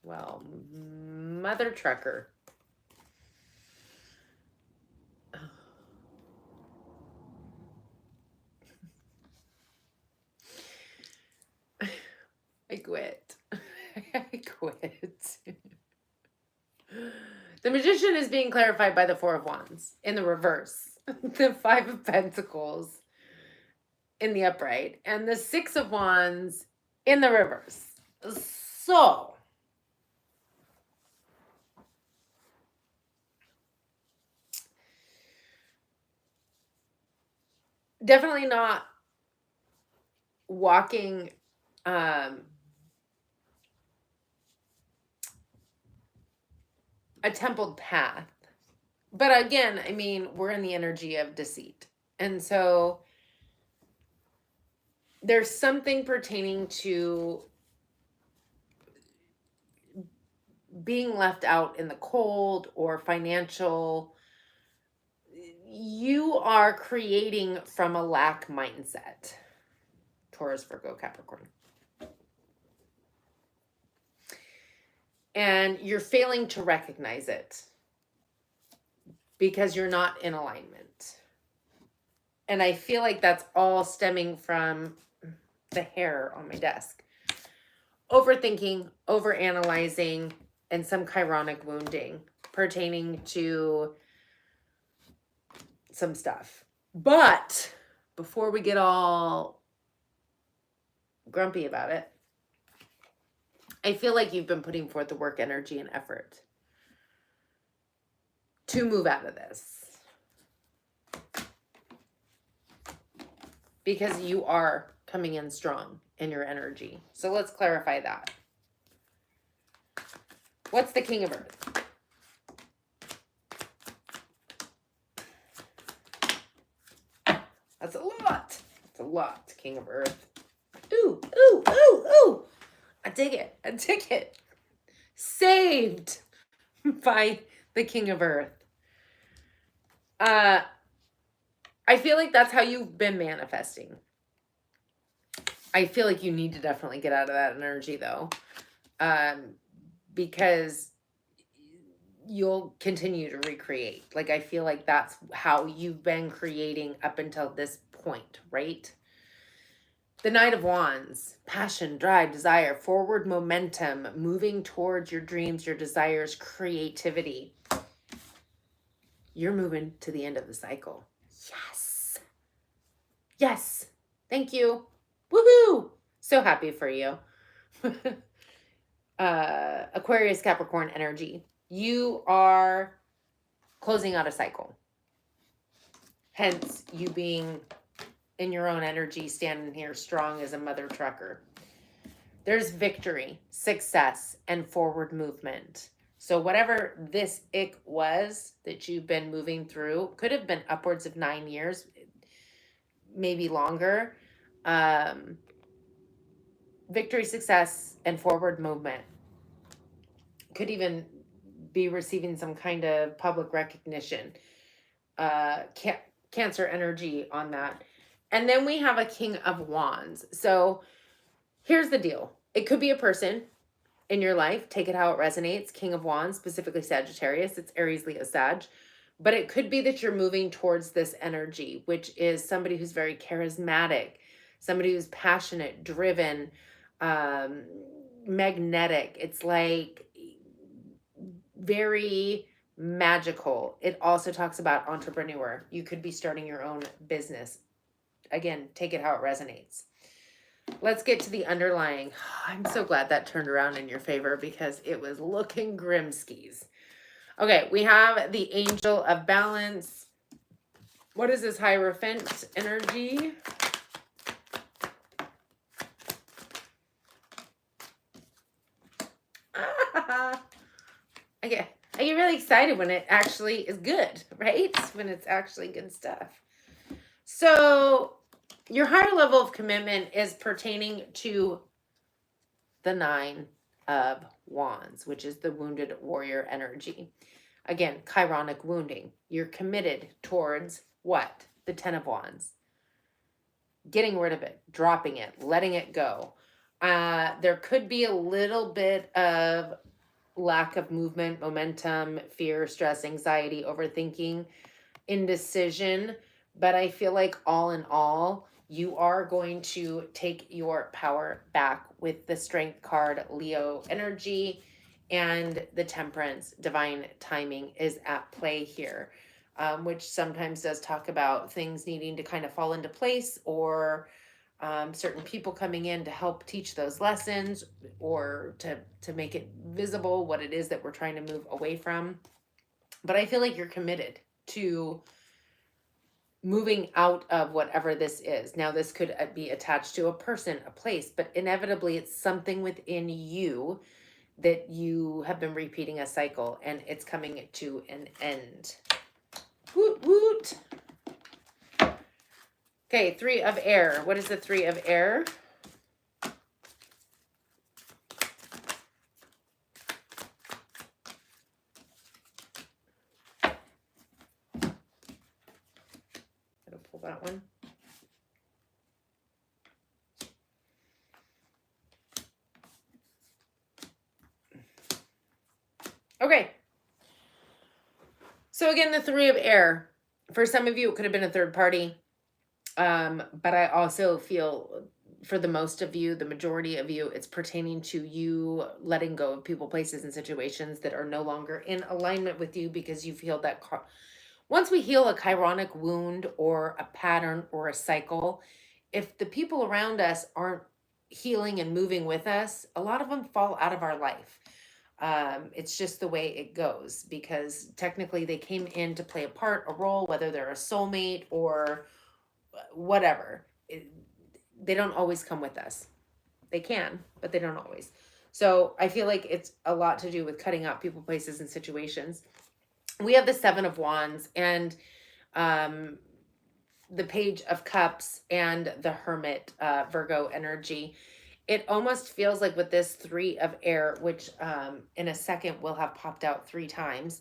Well, Mother Trucker. I quit. I quit. The Magician is being clarified by the Four of Wands in the reverse. The Five of Pentacles in the upright. And the Six of Wands in the reverse. So, definitely not walking a templed path. But again, I mean, we're in the energy of deceit. And so there's something pertaining to being left out in the cold or financial. You are creating from a lack mindset. Taurus, Virgo, Capricorn. And you're failing to recognize it because you're not in alignment. And I feel like that's all stemming from the hair on my desk. Overthinking, overanalyzing, and some chironic wounding pertaining to some stuff. But before we get all grumpy about it, I feel like you've been putting forth the work, energy, and effort to move out of this. Because you are coming in strong in your energy. So let's clarify that. What's the King of Earth? That's a lot. That's a lot, King of Earth. Ooh, ooh, ooh, ooh. I dig it. I dig it. Saved by the King of Earth. I feel like that's how you've been manifesting. I feel like you need to definitely get out of that energy though. Because you'll continue to recreate. Like I feel like that's how you've been creating up until this point, right? The Knight of Wands, passion, drive, desire, forward momentum, moving towards your dreams, your desires, creativity. You're moving to the end of the cycle. Yes. Yes. Thank you. Woohoo. So happy for you. Aquarius, Capricorn energy. You are closing out a cycle. Hence, you being in your own energy, standing here strong as a mother trucker. There's victory, success, and forward movement. So whatever this ick was that you've been moving through, could have been upwards of 9 years, maybe longer. Victory, success, and forward movement. Could even be receiving some kind of public recognition. Cancer energy on that. And then we have a King of Wands. So here's the deal. It could be a person in your life. Take it how it resonates. King of Wands, specifically Sagittarius. It's Aries, Leo, Sag. But it could be that you're moving towards this energy, which is somebody who's very charismatic, somebody who's passionate, driven, magnetic. It's like very magical. It also talks about entrepreneur. You could be starting your own business. Again, take it how it resonates. Let's get to the underlying. I'm so glad that turned around in your favor because it was looking grimskis. Okay, we have the Angel of Balance. What is this Hierophant energy? I get really excited when it actually is good, right? When it's actually good stuff. So your higher level of commitment is pertaining to the Nine of Wands, which is the wounded warrior energy. Again, chironic wounding. You're committed towards what? The Ten of Wands. Getting rid of it, dropping it, letting it go. There could be a little bit of lack of movement, momentum, fear, stress, anxiety, overthinking, indecision. But I feel like all in all, you are going to take your power back with the Strength card, Leo energy, and the Temperance, divine timing is at play here, which sometimes does talk about things needing to kind of fall into place, or certain people coming in to help teach those lessons, or to make it visible what it is that we're trying to move away from. But I feel like you're committed to moving out of whatever this is. Now, this could be attached to a person, a place, but inevitably it's something within you that you have been repeating a cycle, and it's coming to an end. Woot woot. Okay, Three of Air. What is the Three of Air? I'll pull that one. Okay. So again, the Three of Air. For some of you, it could have been a third party. But I also feel for the most of you, the majority of you, it's pertaining to you letting go of people, places, and situations that are no longer in alignment with you, because you've healed that. Once we heal a chironic wound or a pattern or a cycle, if the people around us aren't healing and moving with us, a lot of them fall out of our life. It's just the way it goes, because technically they came in to play a part, a role, whether they're a soulmate or whatever. They don't always come with us. They can, but they don't always. So I feel like it's a lot to do with cutting out people, places, and situations. We have the Seven of Wands and the Page of Cups and the Hermit, Virgo energy. It almost feels like with this Three of Air, which in a second will have popped out 3 times.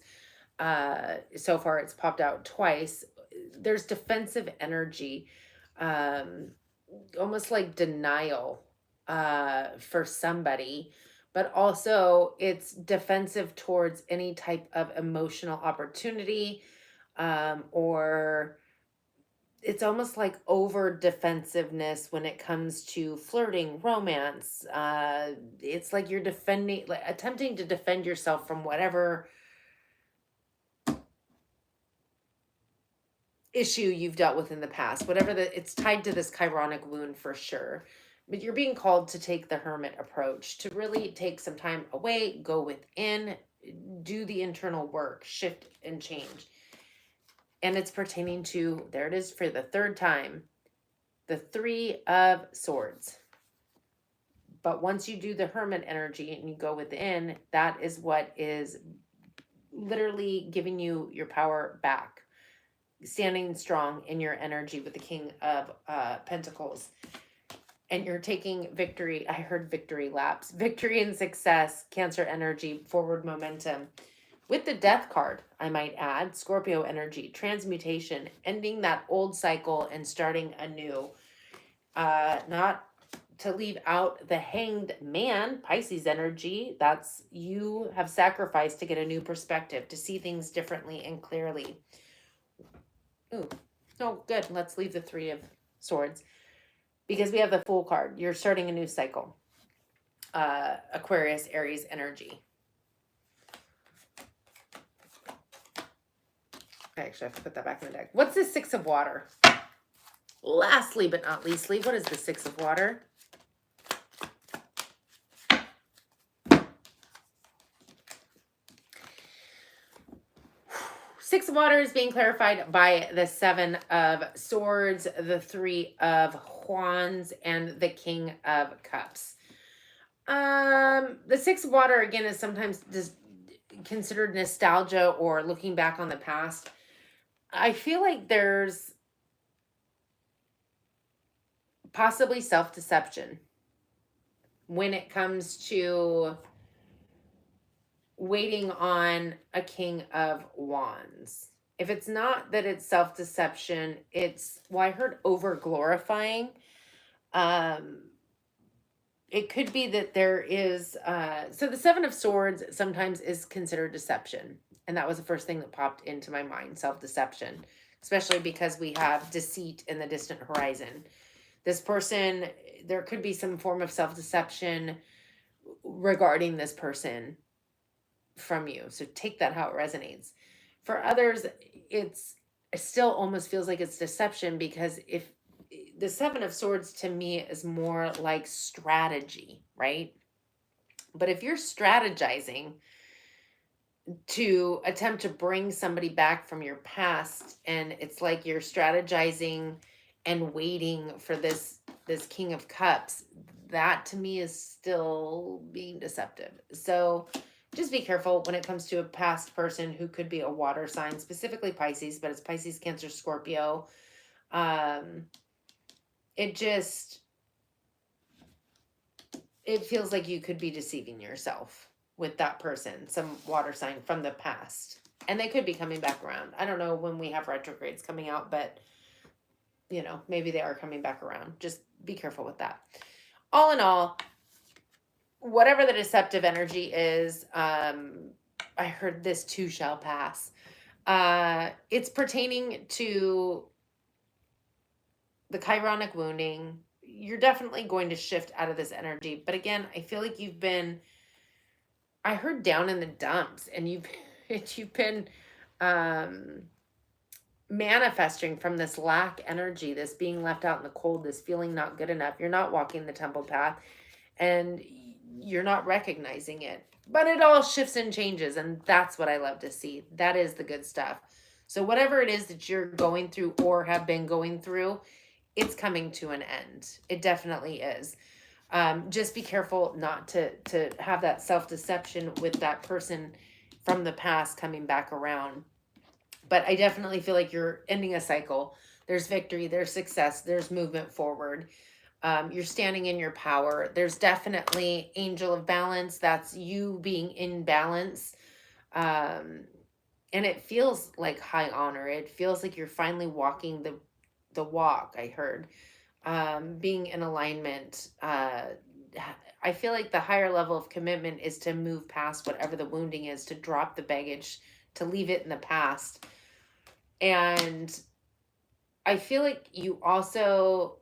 So far it's popped out twice. There's defensive energy, almost like denial for somebody, but also it's defensive towards any type of emotional opportunity, or it's almost like over defensiveness when it comes to flirting, romance. It's like you're defending, like attempting to defend yourself from whatever issue you've dealt with in the past, whatever it's tied to this chironic wound for sure. But you're being called to take the Hermit approach, to really take some time away, go within, do the internal work, shift and change. And it's pertaining to, there it is for the 3rd time, the Three of Swords. But once you do the Hermit energy and you go within, that is what is literally giving you your power back. Standing strong in your energy with the King of Pentacles. And you're taking victory. I heard victory laps. Victory and success, Cancer energy, forward momentum. with the death card, I might add, Scorpio energy, transmutation, ending that old cycle and starting anew. Not to leave out the hanged man, Pisces energy. That's you have sacrificed to get a new perspective, to see things differently and clearly. Ooh, oh, good. Let's leave the Three of Swords because we have the Fool card. You're starting a new cycle. Aquarius, Aries energy. Actually, I have to put that back in the deck. What's the Six of Water? Lastly, but not leastly, what is the Six of Water? Six of Water is being clarified by the Seven of Swords, the Three of Wands, and the King of Cups. The Six of Water, again, is sometimes just considered nostalgia or looking back on the past. I feel like there's possibly self-deception when it comes to waiting on a King of Wands. If it's not that it's self-deception, it's, well, I heard over-glorifying. It could be that there is, so the Seven of Swords sometimes is considered deception. And that was the first thing that popped into my mind, self-deception, especially because we have deceit in the distant horizon. This person, there could be some form of self-deception regarding this person from you. So take that how it resonates. For others, it still almost feels like it's deception, because if the Seven of Swords to me is more like strategy, right? But if you're strategizing to attempt to bring somebody back from your past, and it's like you're strategizing and waiting for this King of Cups, that to me is still being deceptive. So just be careful when it comes to a past person who could be a water sign, specifically Pisces, but it's Pisces, Cancer, Scorpio. It feels like you could be deceiving yourself with that person, some water sign from the past. And they could be coming back around. I don't know when we have retrogrades coming out, but you know, maybe they are coming back around. Just be careful with that. All in all, whatever the deceptive energy is, I heard this too shall pass. It's pertaining to the chironic wounding. You're definitely going to shift out of this energy. But again, I feel like you've been, I heard down in the dumps, and you've been manifesting from this lack energy, this being left out in the cold, this feeling not good enough. You're not walking the temple path, and you're not recognizing it. But it all shifts and changes, and that's what I love to see. That is the good stuff. So whatever it is that you're going through or have been going through, it's coming to an end. It definitely is. Just be careful not to have that self-deception with that person from the past coming back around. But I definitely feel like you're ending a cycle. There's victory, there's success, there's movement forward. You're standing in your power. There's definitely angel of balance. That's you being in balance. And it feels like high honor. It feels like you're finally walking the walk, I heard. Being in alignment. I feel like the higher level of commitment is to move past whatever the wounding is, to drop the baggage, to leave it in the past. And I feel like you also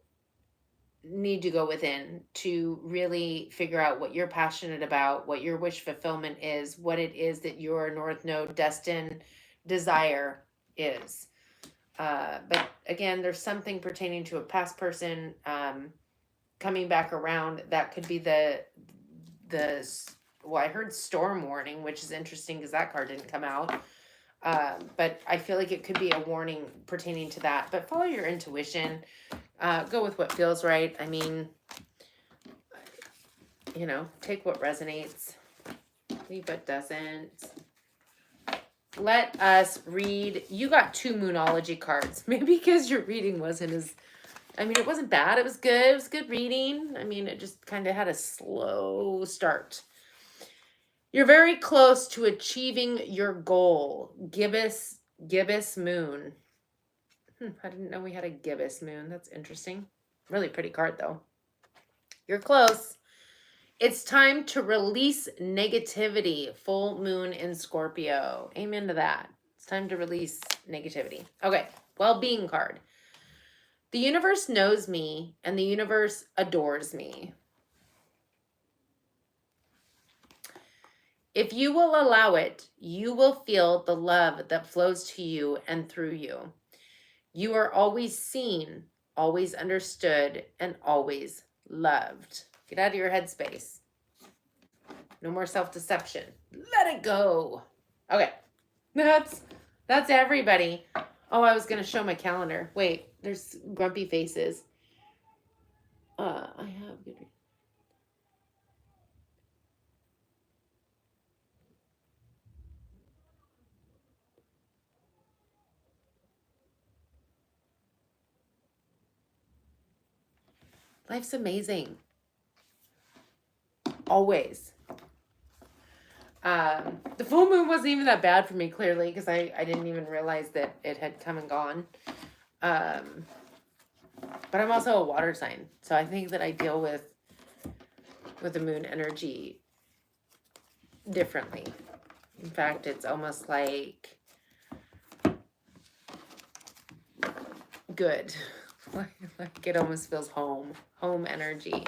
need to go within to really figure out what you're passionate about, what your wish fulfillment is, what it is that your North Node destined desire is. But again, there's something pertaining to a past person coming back around. That could be the well, I heard storm warning, which is interesting because that card didn't come out. But I feel like it could be a warning pertaining to that. But follow your intuition. Go with what feels right. I mean, you know, take what resonates, leave what doesn't. Let us read. You got 2 Moonology cards. Maybe because your reading wasn't as, I mean, it wasn't bad. It was good. It was good reading. I mean, it just kind of had a slow start. You're very close to achieving your goal. Gibbous moon. I didn't know we had a gibbous moon. That's interesting. Really pretty card though. You're close. It's time to release negativity. Full moon in Scorpio. Amen to that. It's time to release negativity. Okay, well-being card. The universe knows me and the universe adores me. If you will allow it, you will feel the love that flows to you and through you. You are always seen, always understood, and always loved. Get out of your headspace. No more self-deception. Let it go. Okay. That's everybody. Oh, I was going to show my calendar. Wait, there's grumpy faces. I have good. Life's amazing. Always. The full moon wasn't even that bad for me, clearly, because I didn't even realize that it had come and gone. But I'm also a water sign, so I think that I deal with the moon energy differently. In fact, it's almost like good. Like it almost feels home energy.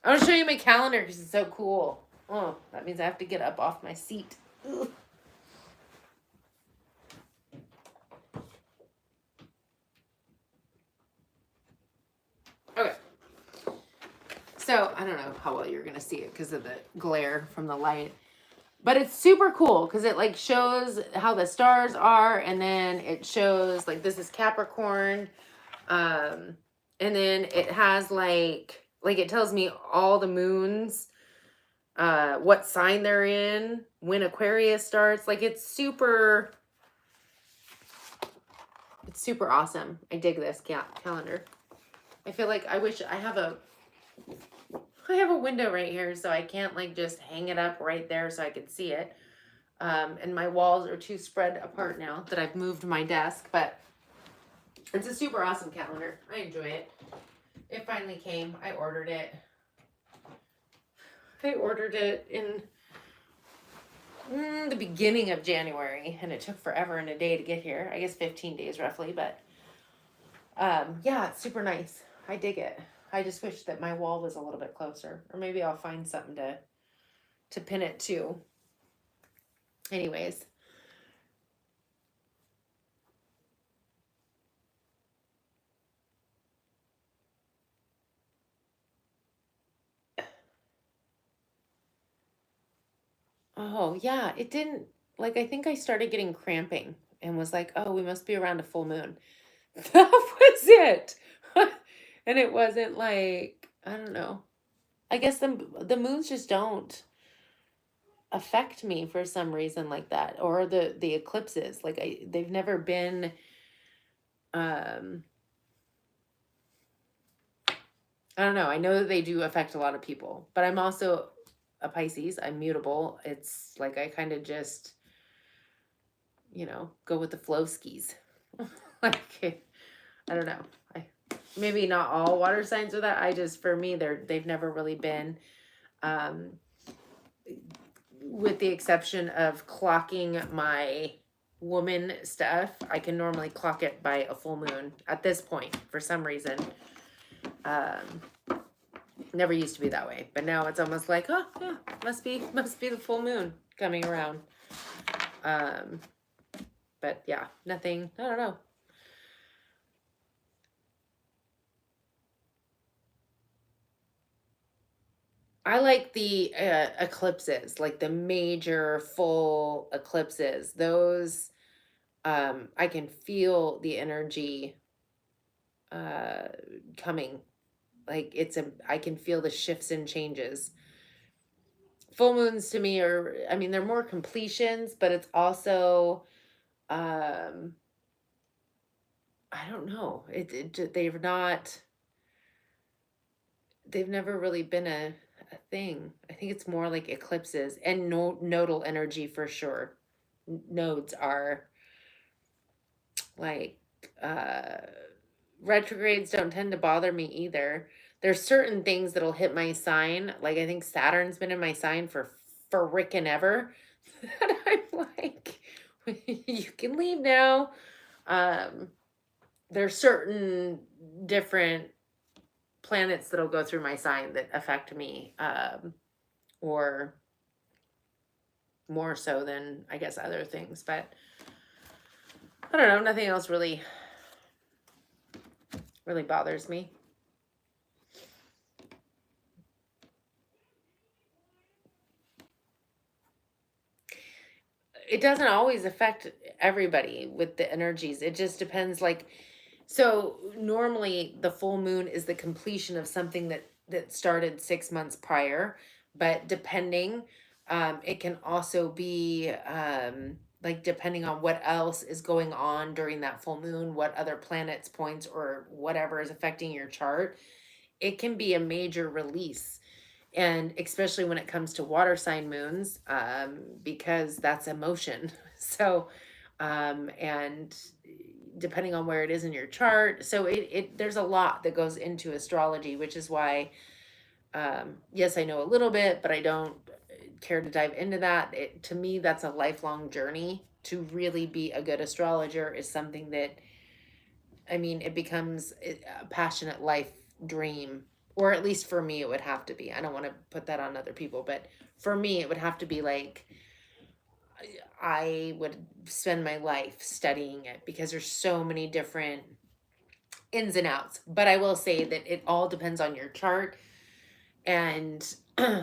I want to show you my calendar because it's so cool. Oh, that means I have to get up off my seat. Ugh. Okay. So, I don't know how well you're going to see it because of the glare from the light. But it's super cool because it like shows how the stars are, and then it shows like this is Capricorn. And then it has like it tells me all the moons, what sign they're in, when Aquarius starts. Like it's super awesome. I dig this calendar. I feel like I wish I have a window right here, so I can't like just hang it up right there so I could see it. And my walls are too spread apart now that I've moved my desk, but it's a super awesome calendar. I enjoy it. It finally came. I ordered it. In the beginning of January, and it took forever and a day to get here. I guess 15 days roughly, but yeah, it's super nice. I dig it. I just wish that my wall was a little bit closer, or maybe I'll find something to pin it to. Anyways. Oh, yeah, it didn't, like, I think I started getting cramping and was like, oh, we must be around a full moon. That was it. And it wasn't like, I don't know. I guess the moons just don't affect me for some reason like that, or the eclipses. Like they've never been I don't know. I know that they do affect a lot of people, but I'm also a Pisces. I'm mutable. It's like I kind of just, go with the flow skis. Like, I don't know. Maybe not all water signs are that. For me, they've never really been, with the exception of clocking my woman stuff. I can normally clock it by a full moon at this point for some reason. Never used to be that way, but now it's almost like, oh yeah, must be the full moon coming around. But yeah, nothing, I don't know. I like the eclipses, like the major full eclipses. Those, I can feel the energy coming. Like I can feel the shifts and changes. Full moons to me are, I mean, they're more completions, but it's also, I don't know. They've never really been a a thing. I think it's more like eclipses and nodal energy for sure. Nodes are like uh retrogrades don't tend to bother me either. There's certain things that'll hit my sign. Like I think Saturn's been in my sign for frickin' ever. And I'm like, you can leave now. Um, there's certain different planets that'll go through my sign that affect me, or more so than I guess other things. But I don't know. Nothing else really bothers me. It doesn't always affect everybody with the energies. It just depends. Like, so normally the full moon is the completion of something that started 6 months prior, but depending, it can also be like depending on what else is going on during that full moon, what other planets, points, or whatever is affecting your chart, it can be a major release. And especially when it comes to water sign moons, because that's emotion. So, and depending on where it is in your chart, so it there's a lot that goes into astrology, which is why, yes, I know a little bit, but I don't care to dive into that. To me, that's a lifelong journey. To really be a good astrologer is something that, I mean, it becomes a passionate life dream, or at least for me, it would have to be. I don't want to put that on other people, but for me, it would have to be like I would spend my life studying it because there's so many different ins and outs. But I will say that it all depends on your chart and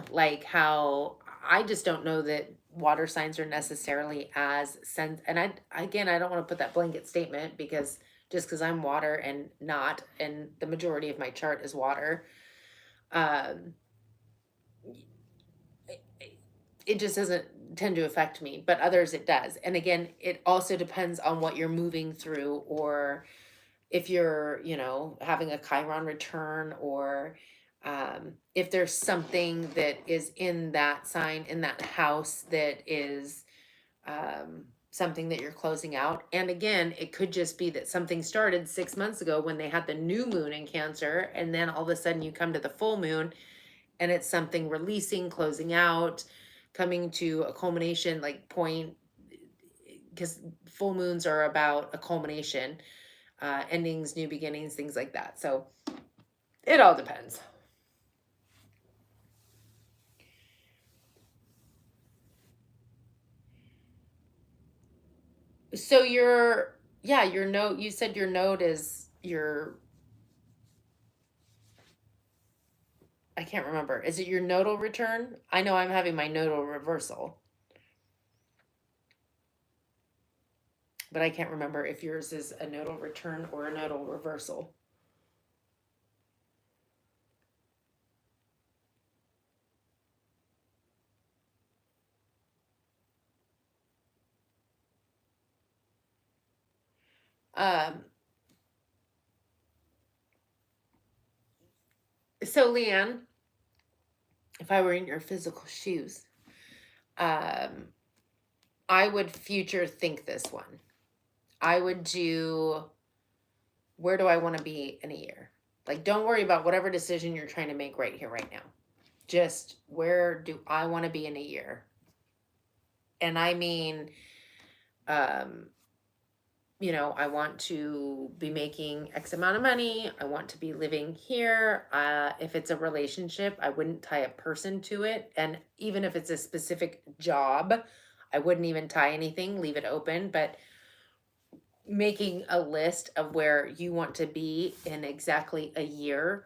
like how I just don't know that water signs are necessarily as and I don't want to put that blanket statement because just because I'm water and not, and the majority of my chart is water, um it just doesn't tend to affect me, but others it does. And again, it also depends on what you're moving through, or if you're, having a Chiron return, or if there's something that is in that sign, in that house, that is something that you're closing out. And again, it could just be that something started 6 months ago when they had the new moon in Cancer, and then all of a sudden you come to the full moon and it's something releasing, closing out, coming to a culmination, like point, because full moons are about a culmination, endings, new beginnings, things like that. So it all depends. So your node, you said your node is I can't remember. Is it your nodal return? I know I'm having my nodal reversal, but I can't remember if yours is a nodal return or a nodal reversal. Um, so Leanne, if I were in your physical shoes, um, I would future think this one. I would do, where do I want to be in a year? Like, don't worry about whatever decision you're trying to make right here, right now. Just where do I want to be in a year? And I mean, um, I want to be making X amount of money. I want to be living here. If it's a relationship, I wouldn't tie a person to it. And even if it's a specific job, I wouldn't even tie anything, leave it open. But making a list of where you want to be in exactly a year,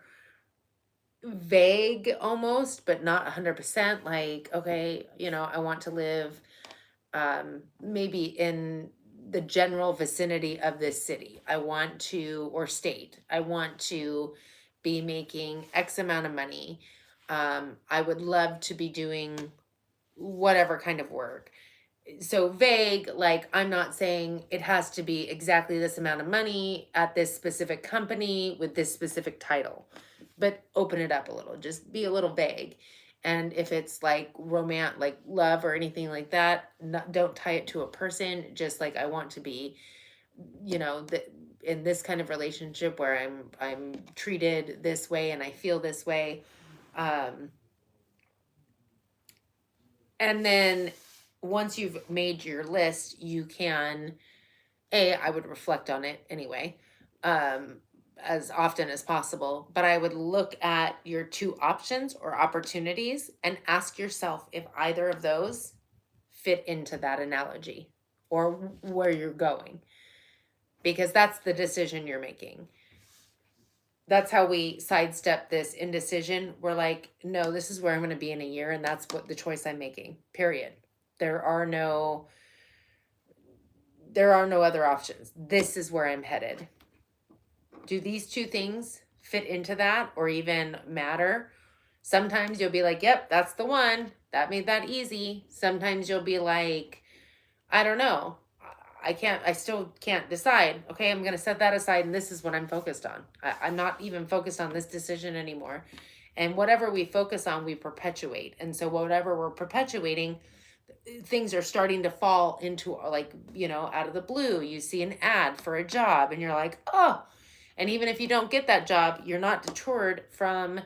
vague almost, but not 100%. Like, okay, I want to live maybe in the general vicinity of this city. I want to, or state, I want to be making X amount of money. I would love to be doing whatever kind of work. So vague, like I'm not saying it has to be exactly this amount of money at this specific company with this specific title, but open it up a little, just be a little vague. And if it's like like love or anything like that, don't tie it to a person. Just like, I want to be, in this kind of relationship where I'm treated this way and I feel this way. Um, and then once you've made your list, you can, I would reflect on it anyway, um, as often as possible. But I would look at your two options or opportunities and ask yourself if either of those fit into that analogy or where you're going, because that's the decision you're making. That's how we sidestep this indecision. We're like, no, this is where I'm going to be in a year, and that's what the choice I'm making. Period. There are no other options. This is where I'm headed. Do these two things fit into that or even matter? Sometimes you'll be like, yep, that's the one. That made that easy. Sometimes you'll be like, I don't know. I still can't decide. Okay, I'm going to set that aside, and this is what I'm focused on. I'm not even focused on this decision anymore. And whatever we focus on, we perpetuate. And so whatever we're perpetuating, things are starting to fall into, like, out of the blue. You see an ad for a job and you're like, oh, and even if you don't get that job, you're not deterred from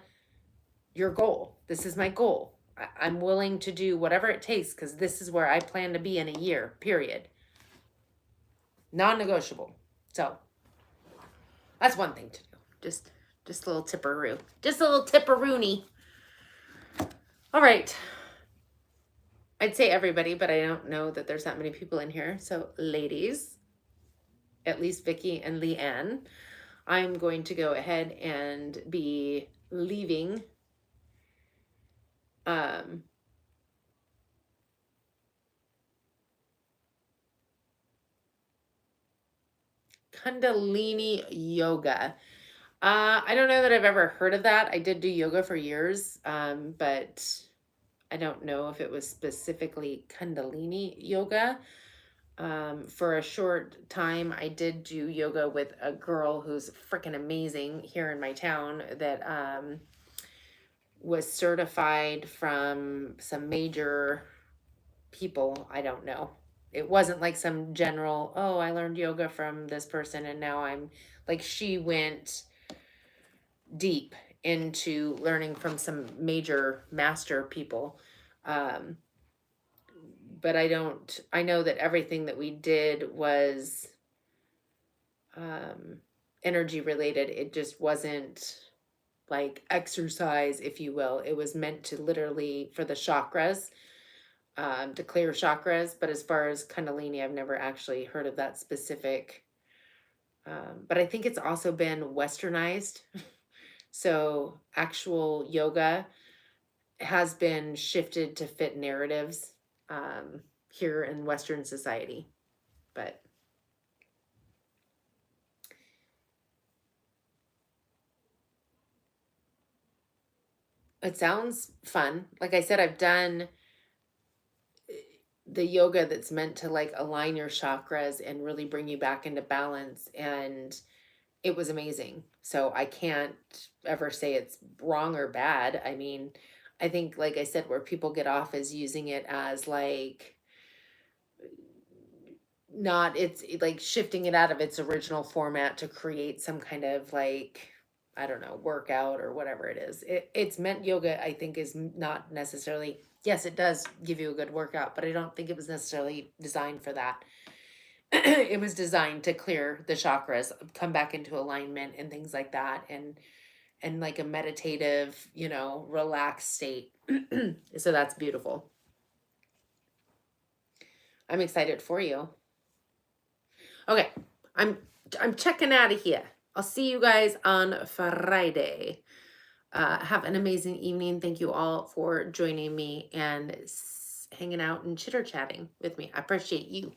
your goal. This is my goal. I'm willing to do whatever it takes because this is where I plan to be in a year, period. Non-negotiable. So that's one thing to do. Just a little tipperoo. Just a little tipperoony. All right. I'd say everybody, but I don't know that there's that many people in here. So ladies, at least Vicky and Leanne, I'm going to go ahead and be leaving Kundalini yoga. I don't know that I've ever heard of that. I did do yoga for years, but I don't know if it was specifically Kundalini yoga. For a short time, I did do yoga with a girl who's freaking amazing here in my town that was certified from some major people. I don't know. It wasn't like some general, oh, I learned yoga from this person and now I'm like, she went deep into learning from some major master people. But I know that everything that we did was energy related. It just wasn't like exercise, if you will. It was meant to literally for the chakras, to clear chakras. But as far as Kundalini, I've never actually heard of that specific. But I think it's also been westernized. So actual yoga has been shifted to fit narratives here in Western society. But it sounds fun. Like I said, I've done the yoga that's meant to like align your chakras and really bring you back into balance, and it was amazing. So I can't ever say it's wrong or bad. I mean, I think, like I said, where people get off is using it as like not, it's like shifting it out of its original format to create some kind of like, I don't know, workout or whatever it is. It's meant, yoga, I think, is not necessarily, yes, it does give you a good workout, but I don't think it was necessarily designed for that. It was designed to clear the chakras, come back into alignment and things like that, and like a meditative, relaxed state. So that's beautiful. I'm excited for you. Okay, I'm checking out of here. I'll see you guys on Friday. Have an amazing evening. Thank you all for joining me and hanging out and chitter chatting with me. I appreciate you.